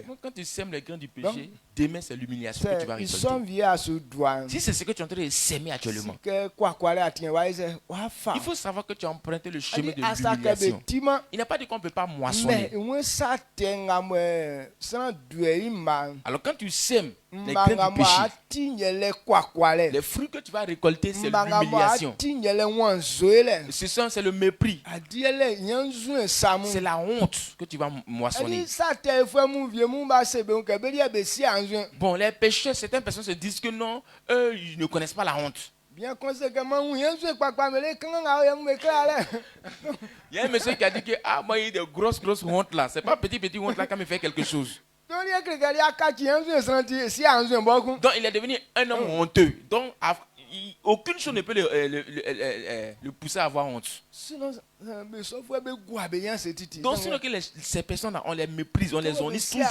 Donc quand tu sèmes les grains du péché, demain c'est l'humiliation que tu vas récolter. Si c'est ce que tu es en train de s'aimer actuellement, il faut savoir que tu as emprunté le chemin de l'humiliation. Il n'a pas dit qu'on ne peut pas moissonner. Alors quand tu sèmes les grains du péché, les fruits que tu vas récolter, c'est l'humiliation. C'est le mépris. C'est la honte que tu vas moissonner. Bon, les pécheurs, certaines personnes se disent que non, eux, ils ne connaissent pas la honte. Bien conséquemment, il y a un monsieur qui a dit que moi, il y a des grosses hontes là. C'est pas petit honte là quand il fait quelque chose. Donc il est devenu un homme honteux. Donc aucune chose ne peut le pousser à avoir honte. Donc sinon que ces personnes-là, on les méprise, on les honnisse toujours.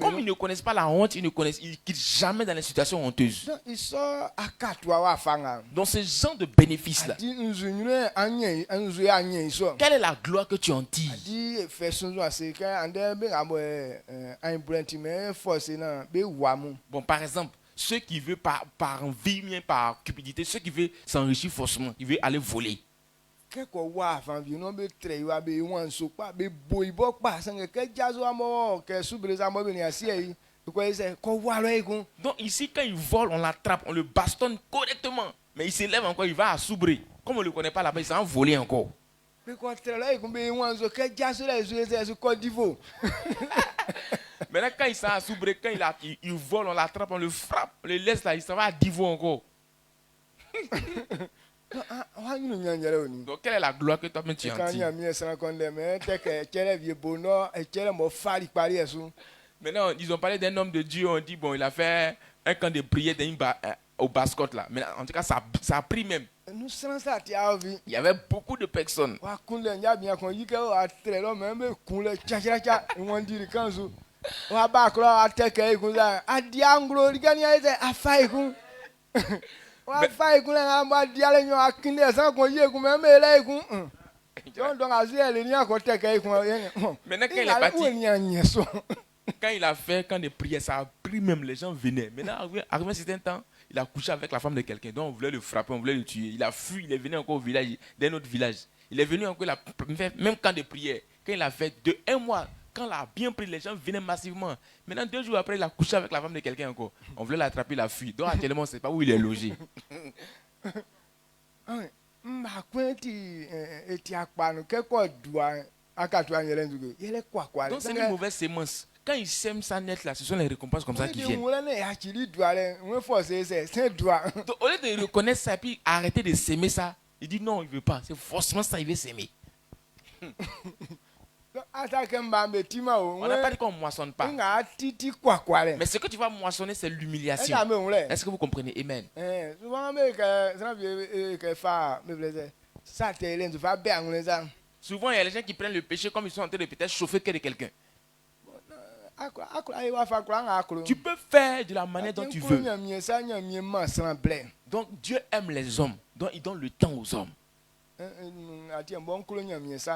Comme ils ne connaissent pas la honte, ils ne quittent jamais dans les situations honteuses. Donc ce genre de bénéfice-là, quelle est la gloire que tu en tires? Bon, par exemple, ceux qui veulent par envie, bien par cupidité, ceux qui veulent s'enrichir forcément, ils veulent aller voler. Donc ici, quand il vole, on l'attrape, on le bastonne correctement. Mais il s'élève encore, il va à Soubré. Comme on ne le connaît pas là-bas, il s'en voler encore. Maintenant, quand il s'en à Soubré, quand il vole, on l'attrape, on le frappe, on le laisse là, il s'en va à Divo encore. Donc, quelle est la gloire que toi-même tu en tires? Maintenant, ils ont parlé d'un homme de Dieu, on dit, bon, il a fait un camp de prière au Bascotte là. Mais en tout cas, ça a pris même. Il y avait beaucoup de personnes. Maintenant, quand il est parti, quand il a fait quand des prières, ça a pris même, les gens venaient. Maintenant, arrivé un certain temps, il a couché avec la femme de quelqu'un. Donc on voulait le frapper, on voulait le tuer. Il a fui, il est venu encore au village, d'un autre village. Il est venu encore, même quand de prière. Quand il a fait de 1 mois, quand il a bien pris, les gens venaient massivement. Maintenant, 2 jours après, il a couché avec la femme de quelqu'un encore. On voulait l'attraper, il a fui. Donc actuellement, on ne sait pas où il est logé. Donc c'est une mauvaise sémence. Quand ils sèment ça net là, ce sont les récompenses comme ça qui viennent. Donc, au lieu de reconnaître ça et puis arrêter de s'aimer ça, il dit non, il ne veut pas. C'est forcément ça, il veut s'aimer. On n'a pas dit qu'on ne moissonne pas. Mais ce que tu vas moissonner, c'est l'humiliation. Est-ce que vous comprenez? Amen. Souvent, il y a les gens qui prennent le péché comme ils sont en train de peut-être chauffer que de quelqu'un. Tu peux faire de la manière dont tu veux. Donc Dieu aime les hommes. Donc il donne le temps aux hommes.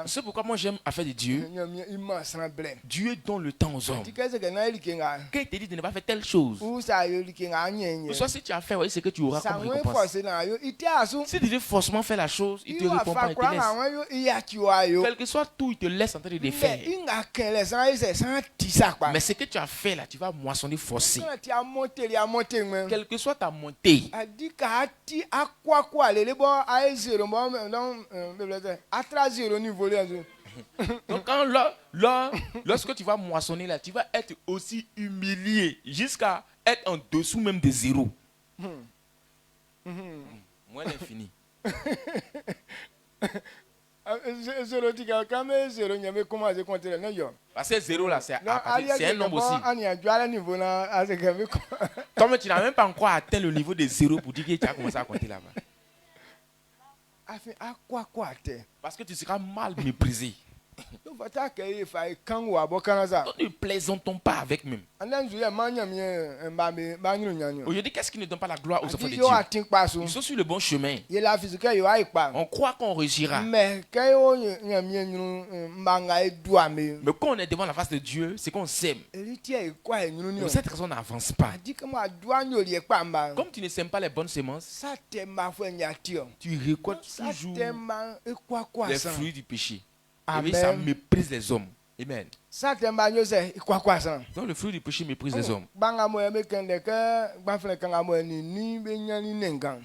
C'est pourquoi moi j'aime affaire de Dieu. Dieu donne le temps aux hommes. Quand il te dit de ne pas faire telle chose, soit si tu as fait, c'est que tu auras comme récompense. Si tu veux forcément faire la chose, il te répond pas, il te laisse. Quel que soit tout, il te laisse en train de le faire. Mais ce que tu as fait là, tu vas moissonner forcé. Quelle que soit ta montée. Donc lorsque tu vas moissonner là, tu vas être aussi humilié jusqu'à être en dessous même de zéro. Moi, elle est finie. Parce que zéro là, c'est un nombre aussi. Toi, tu n'as même pas encore atteint le niveau de zéro pour dire que tu as commencé à compter là-bas. Parce que tu seras mal méprisé. Donc, ne plaisantons pas avec même. Aujourd'hui, qu'est-ce qui ne donne pas la gloire aux enfants de Dieu? Ils sont sur le bon chemin. On croit qu'on réussira. Mais quand on est devant la face de Dieu, c'est qu'on s'aime. Pour cette raison, on n'avance pas. Comme tu ne sèmes pas les bonnes semences, tu récoltes toujours les fruits du péché. Et ça méprise les hommes. Amen. Donc le fruit du péché méprise les hommes.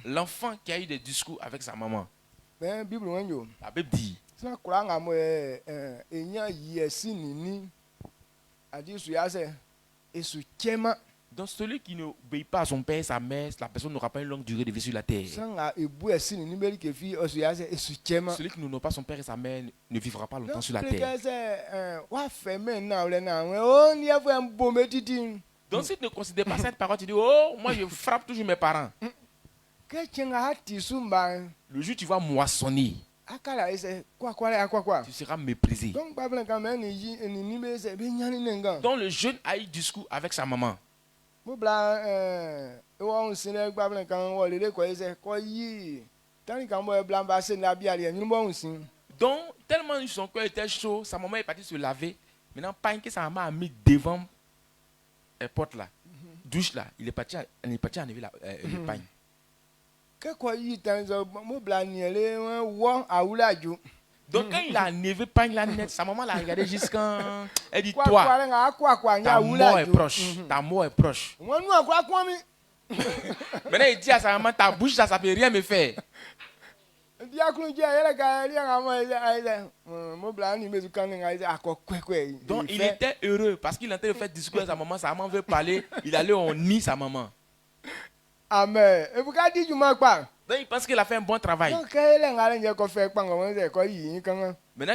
L'enfant qui a eu des discours avec sa maman, la Bible dit, Donc celui qui n'obéit pas à son père et sa mère, la personne n'aura pas une longue durée de vie sur la terre. Celui qui n'honore pas son père et sa mère ne vivra pas longtemps sur la terre. Donc si tu ne considères pas cette parole, tu dis, oh, moi je frappe toujours mes parents. Le jour où tu vas moissonner, tu seras méprisé. Donc le jeune a eu discours avec sa maman. Donc tellement son cœur était chaud, sa maman est partie se laver. Maintenant, pas que sa maman a mis devant la porte là, douche là, il est parti enlever le pain. Donc quand il a enlevé pain là net, sa maman l'a regardé jusqu'à... Elle dit, toi, ta mort est proche. Ta mort est proche. Maintenant il dit à sa maman, ta bouche ça ne peut rien me faire. Donc il était heureux parce qu'il est en train de faire discours à sa maman veut parler, il allait en nid sa maman. Amen. Donc il pense qu'il a fait un bon travail. Maintenant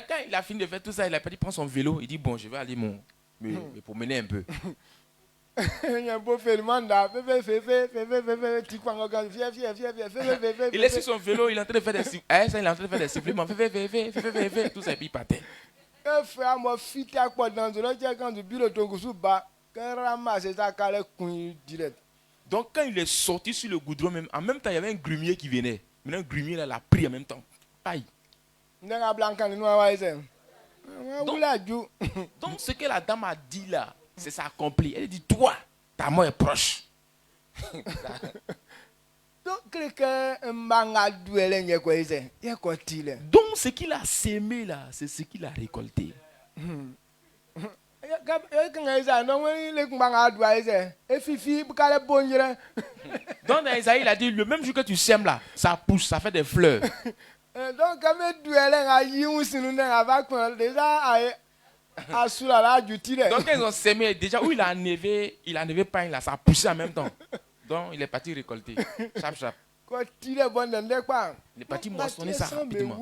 quand il a fini de faire tout ça, il a prendre son vélo, il dit bon je vais aller me promener un peu. Il est sur son vélo, il est en train de faire des sifflements, tout ça et puis il partait. Donc quand il est sorti sur le goudron, en même temps il y avait un grumier qui venait. Maintenant un grumier là l'a pris en même temps. Paille. Donc ce que la dame a dit là, c'est ça accompli. Elle dit toi, ta mort est proche. Donc ce qu'il a sémé là, c'est ce qu'il a récolté. Donc dans Isaïe il a dit le même jour que tu sèmes là, ça pousse, ça fait des fleurs. Donc quand ils ont sémé, déjà où il a enlevé pain là, ça a poussé en même temps. Donc il est parti récolter. Chap chap. Il est parti moissonner ça rapidement.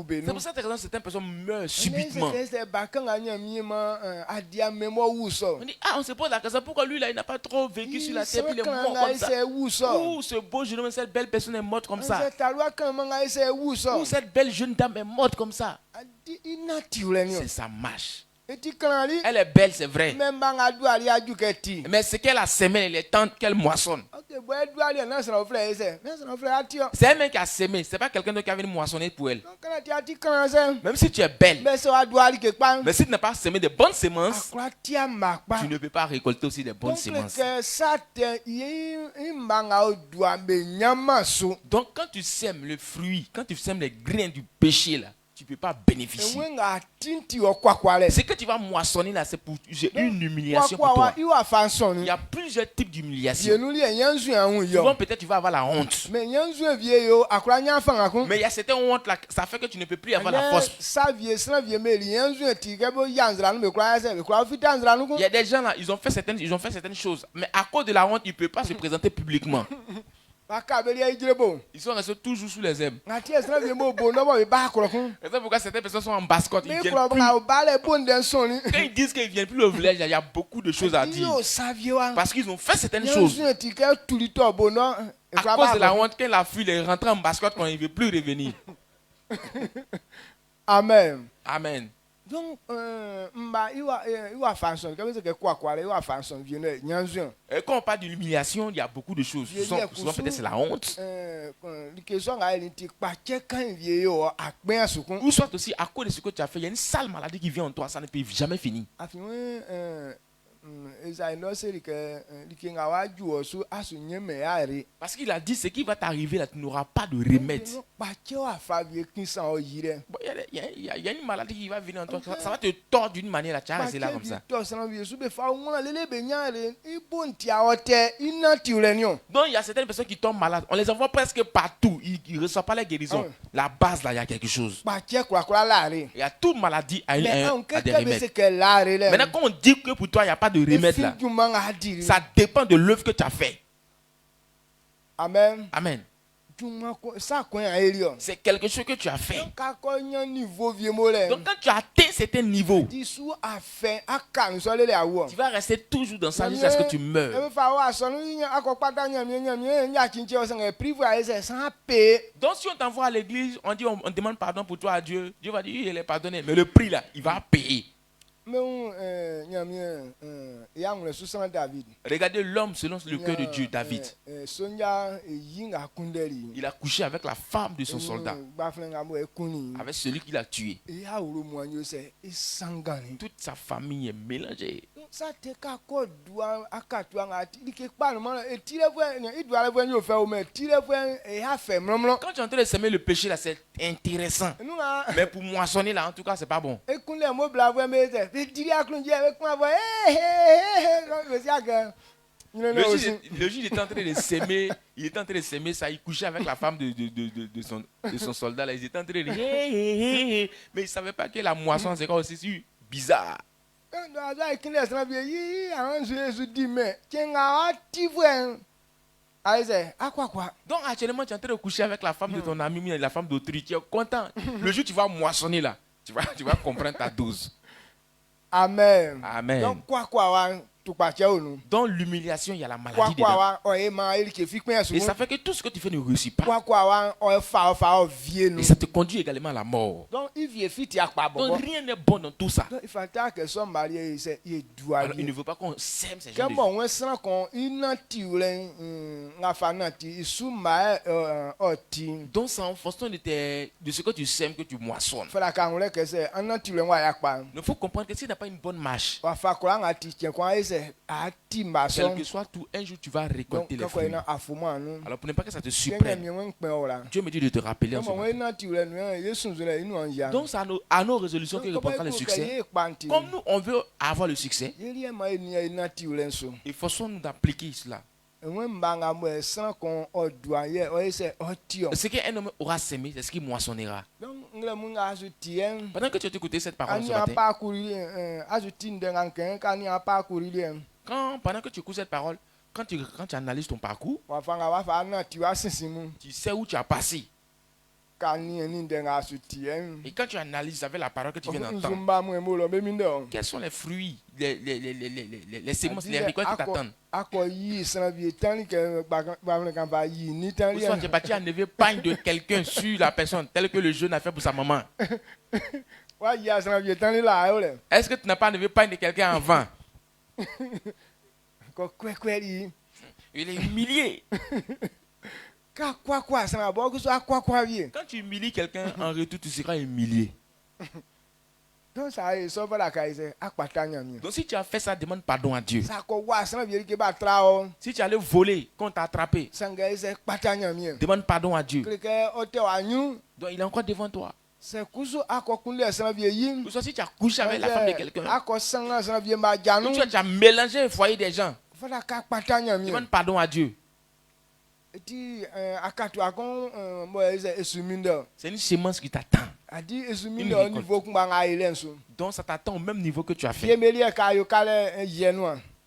C'est pour cette raison que certaines personnes meurent subitement. On dit, on se pose la question, pourquoi lui là il n'a pas trop vécu sur la terre, puis il est mort comme ça. Ou ce beau jeune homme, cette belle personne est morte comme ça. Ou cette belle jeune dame est morte comme ça. C'est sa marche. Elle est belle, c'est vrai. Mais ce qu'elle a sémé, il est temps qu'elle moissonne. C'est un mec qui a sémé, c'est pas quelqu'un d'autre qui a venu moissonner pour elle. Même si tu es belle, mais si tu n'as pas sémé de bonnes semences, tu ne peux pas récolter aussi de bonnes semences. Donc quand tu sèmes le fruit, quand tu sèmes les grains du péché là, tu ne peux pas bénéficier. Ce que tu vas moissonner là, c'est une humiliation pour toi. Il y a plusieurs types d'humiliation. Souvent peut-être tu vas avoir la honte. Mais il y a certaines hontes là, ça fait que tu ne peux plus avoir la force. Il y a des gens là, ils ont fait certaines choses, mais à cause de la honte, ils ne peuvent pas se présenter publiquement. Ils sont restés toujours sous les ailes. C'est pourquoi certaines personnes sont en basse-côte. Quand ils disent qu'ils ne viennent plus au village, il y a beaucoup de choses à dire. Parce qu'ils ont fait certaines choses. À cause de la honte, quand la fille est rentrée en basse-côte, quand il ne veut plus revenir. Amen. Amen. Donc, et quand on parle de l'humiliation, il y a beaucoup de choses. Souvent peut-être c'est la honte. Ou soit aussi à cause de ce que tu as fait, il y a une sale maladie qui vient en toi, ça ne peut jamais finir. Parce qu'il a dit ce qui va t'arriver là, tu n'auras pas de remède. Il y a une maladie qui va venir en toi, ça va te tordre d'une manière là, tu vas rester là comme ça. Donc il y a certaines personnes qui tombent malades, on les envoie presque partout, ils ne reçoivent pas la guérison. La base là, il y a quelque chose. Il y a toute maladie a des remèdes. Maintenant quand on dit que pour toi il n'y a pas de remède là. Ça dépend de l'œuvre que tu as fait. Amen. Amen. C'est quelque chose que tu as fait. Donc quand tu as atteint certain niveau, tu vas rester toujours dans ça jusqu'à ce que tu meurs. Donc si on t'envoie à l'église, on demande pardon pour toi à Dieu, Dieu va dire il est pardonné, mais le prix là, il va payer. Regardez l'homme selon le cœur de Dieu, David. Il a couché avec la femme de son soldat, avec celui qui l'a tué. Toute sa famille est mélangée. Quand tu es en train de semer le péché là, c'est intéressant. Mais pour moissonner là, en tout cas, c'est pas bon. Le juge était en train de s'aimer, il était en train de s'aimer ça, il couchait avec la femme de son soldat là, ils étaient en train de mais il ne savait pas que la moisson c'est aussi bizarre. Donc actuellement tu es en train de coucher avec la femme de ton ami, la femme d'autrui, tu es content. Le jour où tu vas moissonner là, tu vas comprendre ta dose. Amen. Amen. Donc dans l'humiliation, il y a la maladie dedans. Et ça fait que tout ce que tu fais ne réussit pas. Et ça te conduit également à la mort. Donc rien n'est bon dans tout ça. Alors, il ne veut pas qu'on sème ces gens. Donc c'est en fonction de ce que tu sèmes que tu moissonnes. Il faut comprendre que si tu n'as pas une bonne marche, quel que soit tout, un jour tu vas récolter les fruits. Alors pour ne pas que ça te surprenne, Dieu me dit de te rappeler en ce moment. Donc c'est à nos résolutions que répondra le succès. Comme nous on veut avoir le succès, il faut soit nous d'appliquer cela. Ce qu'un homme aura sémé, c'est ce qu'il moissonnera. Pendant que tu as écouté cette parole ce matin, pendant que tu écoutes cette parole, quand tu analyses ton parcours, tu sais où tu as passé. Et quand tu analyses avec la parole que tu viens d'entendre, quels sont les fruits, les semences, les récoltes qui t'attendent? Ou soit tu es parti enlever pagne de quelqu'un sur la personne, tel que le jeune a fait pour sa maman. Est-ce que tu n'as pas enlevé pagne de quelqu'un avant? Il est humilié. Quand tu humilies quelqu'un, en retour, tu seras humilié. Donc si tu as fait ça, demande pardon à Dieu. Si tu allais voler, quand tu as attrapé, demande pardon à Dieu. Donc il est encore devant toi. Ou soit si tu as couché avec la femme de quelqu'un, ou tu as mélangé le foyer des gens, demande pardon à Dieu. C'est une semence qui t'attend. Donc ça t'attend au même niveau que tu as fait.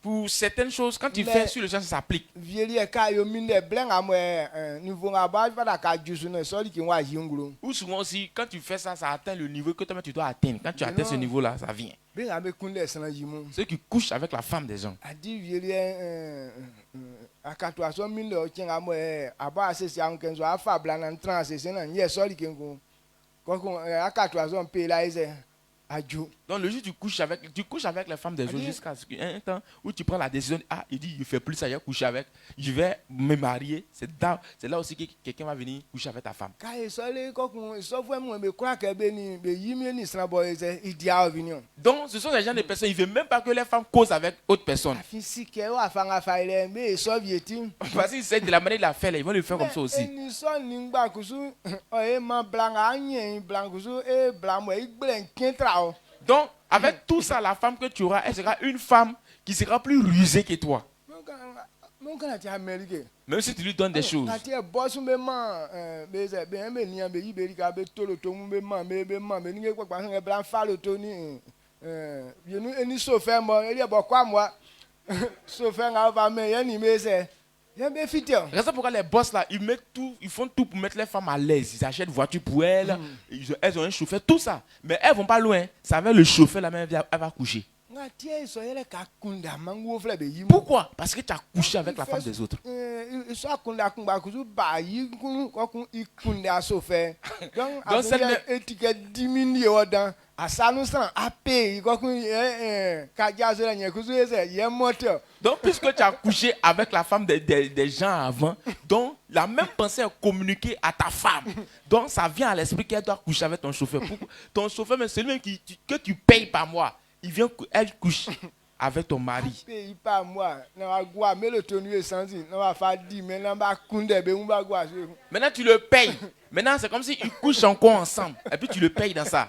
Pour certaines choses, quand tu fais sur le champ, ça s'applique. Ou souvent aussi, quand tu fais ça, ça atteint le niveau que toi tu dois atteindre. Quand tu atteins ce niveau-là, ça vient. Ceux qui couchent avec la femme des gens. Donc le jour tu couches avec la femme des gens jusqu'à un temps où tu prends la décision, il dit il fait plus ça, il a couché avec, je vais me marier. C'est là aussi que quelqu'un va venir coucher avec ta femme. Donc ce sont des gens de personnes, ils ne veulent même pas que les femmes causent avec autre personne. Parce qu'ils savent de la manière de la faire, ils vont le faire comme ça aussi. Donc, avec tout ça, la femme que tu auras, elle sera une femme qui sera plus rusée que toi. Même si tu lui donnes des choses. Any chauffeur, moi, il y a beaucoup moi. Chauffeur, on va me y c'est. C'est pourquoi les boss là, ils font tout pour mettre les femmes à l'aise. Ils achètent une voiture pour elles, elles ont un chauffeur, tout ça. Mais elles vont pas loin. Ça va le chauffeur là même, elle va coucher. Pourquoi? Parce que tu as couché avec la femme des autres. Donc donc puisque tu as couché avec la femme des gens avant, donc la même pensée est communiquée à ta femme. Donc ça vient à l'esprit qu'elle doit coucher avec ton chauffeur. Ton chauffeur, mais celui que tu payes par mois, elle couche avec ton mari. Maintenant tu le payes. Maintenant c'est comme si ils couchent encore ensemble. Et puis tu le payes dans ça.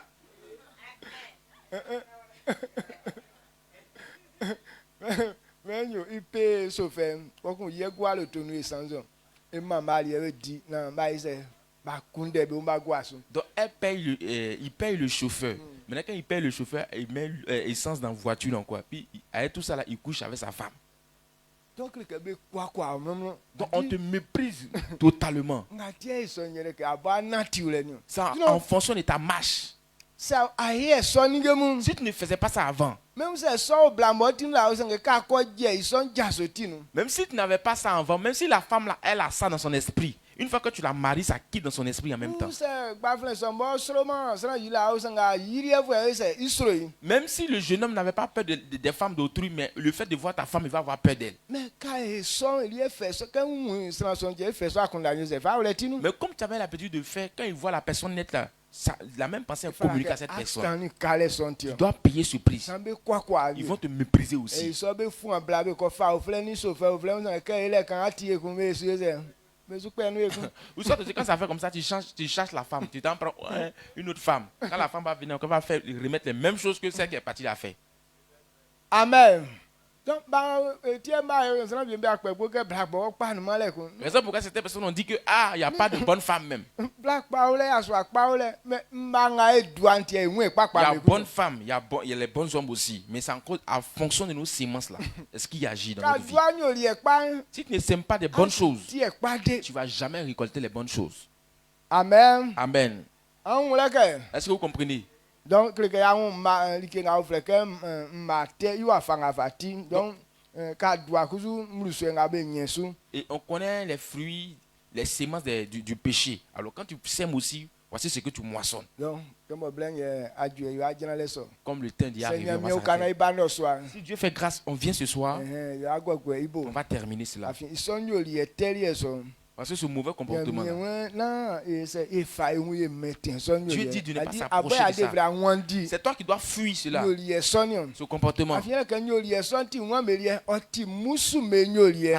Donc il paye le chauffeur. Maintenant quand il paye le chauffeur, il met essence dans la voiture donc quoi. Puis avec tout ça là, il couche avec sa femme. Donc on te méprise totalement. Ça en fonction de ta marche. Si tu ne faisais pas ça avant, même si tu n'avais pas ça avant, même si la femme là, elle a ça dans son esprit, une fois que tu la maries, ça quitte dans son esprit en même temps. Même si le jeune homme n'avait pas peur des femmes d'autrui, mais le fait de voir ta femme, il va avoir peur d'elle. Mais comme tu avais l'habitude de faire, quand il voit la personne nette là, la même pensée communique à cette personne. Tu dois payer ce prix. Ils vont te mépriser aussi. Ou soit quand ça fait comme ça, tu cherches la femme, tu t'en prends une autre femme. Quand la femme va venir, on va remettre les mêmes choses que celle qui est partie à faire. Amen. Donc, c'est pourquoi certaines personnes ont dit que il n'y a pas de bonne femme même. Il y a bonnes femmes, il y a les bons hommes aussi. Mais c'est encore en fonction de nos semences là. Est-ce qu'il agit dans notre vie? Si tu ne sèmes pas des bonnes choses, tu ne vas jamais récolter les bonnes choses. Amen. Amen. Est-ce que vous comprenez? Donc, et on connaît les fruits, les semences du péché. Alors quand tu sèmes aussi, voici ce que tu moissonnes. Comme le temps d'y arriver. Si Dieu fait grâce, on vient ce soir, on va terminer cela. Parce que ce mauvais comportement là, Dieu dit de ne pas s'approcher de ça. C'est toi qui dois fuir cela, ce comportement. Parce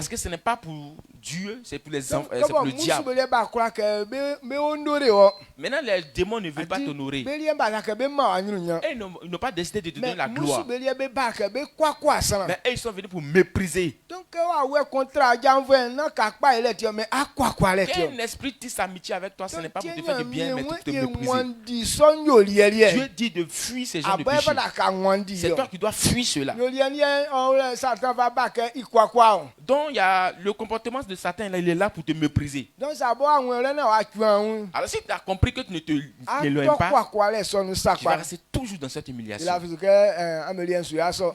que ce n'est pas pour Dieu, c'est pour les enfants, c'est pour le diable. Maintenant les démons ne veulent pas t'honorer. Ils n'ont pas décidé de te donner la gloire. Mais eux, ils sont venus pour mépriser. Quel esprit tisse amitié avec toi, ce n'est pas pour te faire du bien, mais pour te mépriser. Dieu dit de fuir ces gens de péché. C'est toi qui dois fuir cela. Donc il y a le comportement de Satan, il est là pour te mépriser. Alors si tu as compris que tu ne l'éloignes pas, tu vas rester toujours dans cette humiliation.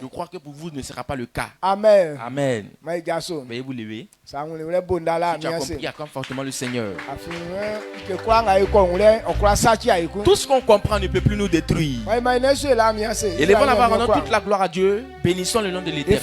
Je crois que pour vous, ce ne sera pas le cas. Amen. Amen. Veuillez vous lever. Si tu as compris, acclame fortement le Seigneur. Tout ce qu'on comprend ne peut plus nous détruire. Élevons la voix, rendons toute la gloire à Dieu. Bénissons le nom de l'Éternel.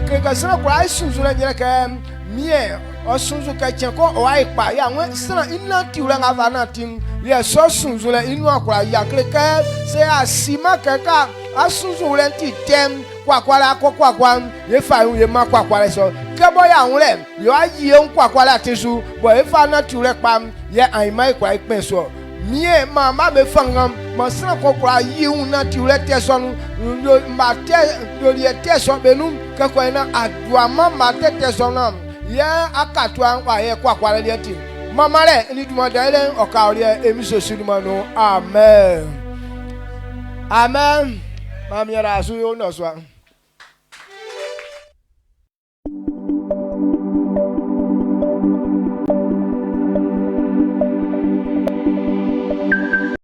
que sera quoi sunzu la nyere que mie o sunzu ka chenko o ai pa ya wen sera inanti ula ngava nantim ya so sunzu la inu akwa ya kleke se asima keka asunzu le nti tem kwakwala kwakwa ye fa ye ma kwakwala so ke bo ya nwle yo ayi en kwakwala tesu bo e fa na tu le pam ye ai mai kwa ipen so mie mama be fangam mo sra kokwa yi un na tu le teso no ma te yo le teso benu ke kwa na adua mama te teso na ye akatu an kwa ye kwakwala le ti mama le ni duma dele o ka ori emi so siruma no amen amen. Mami era asu yo no so.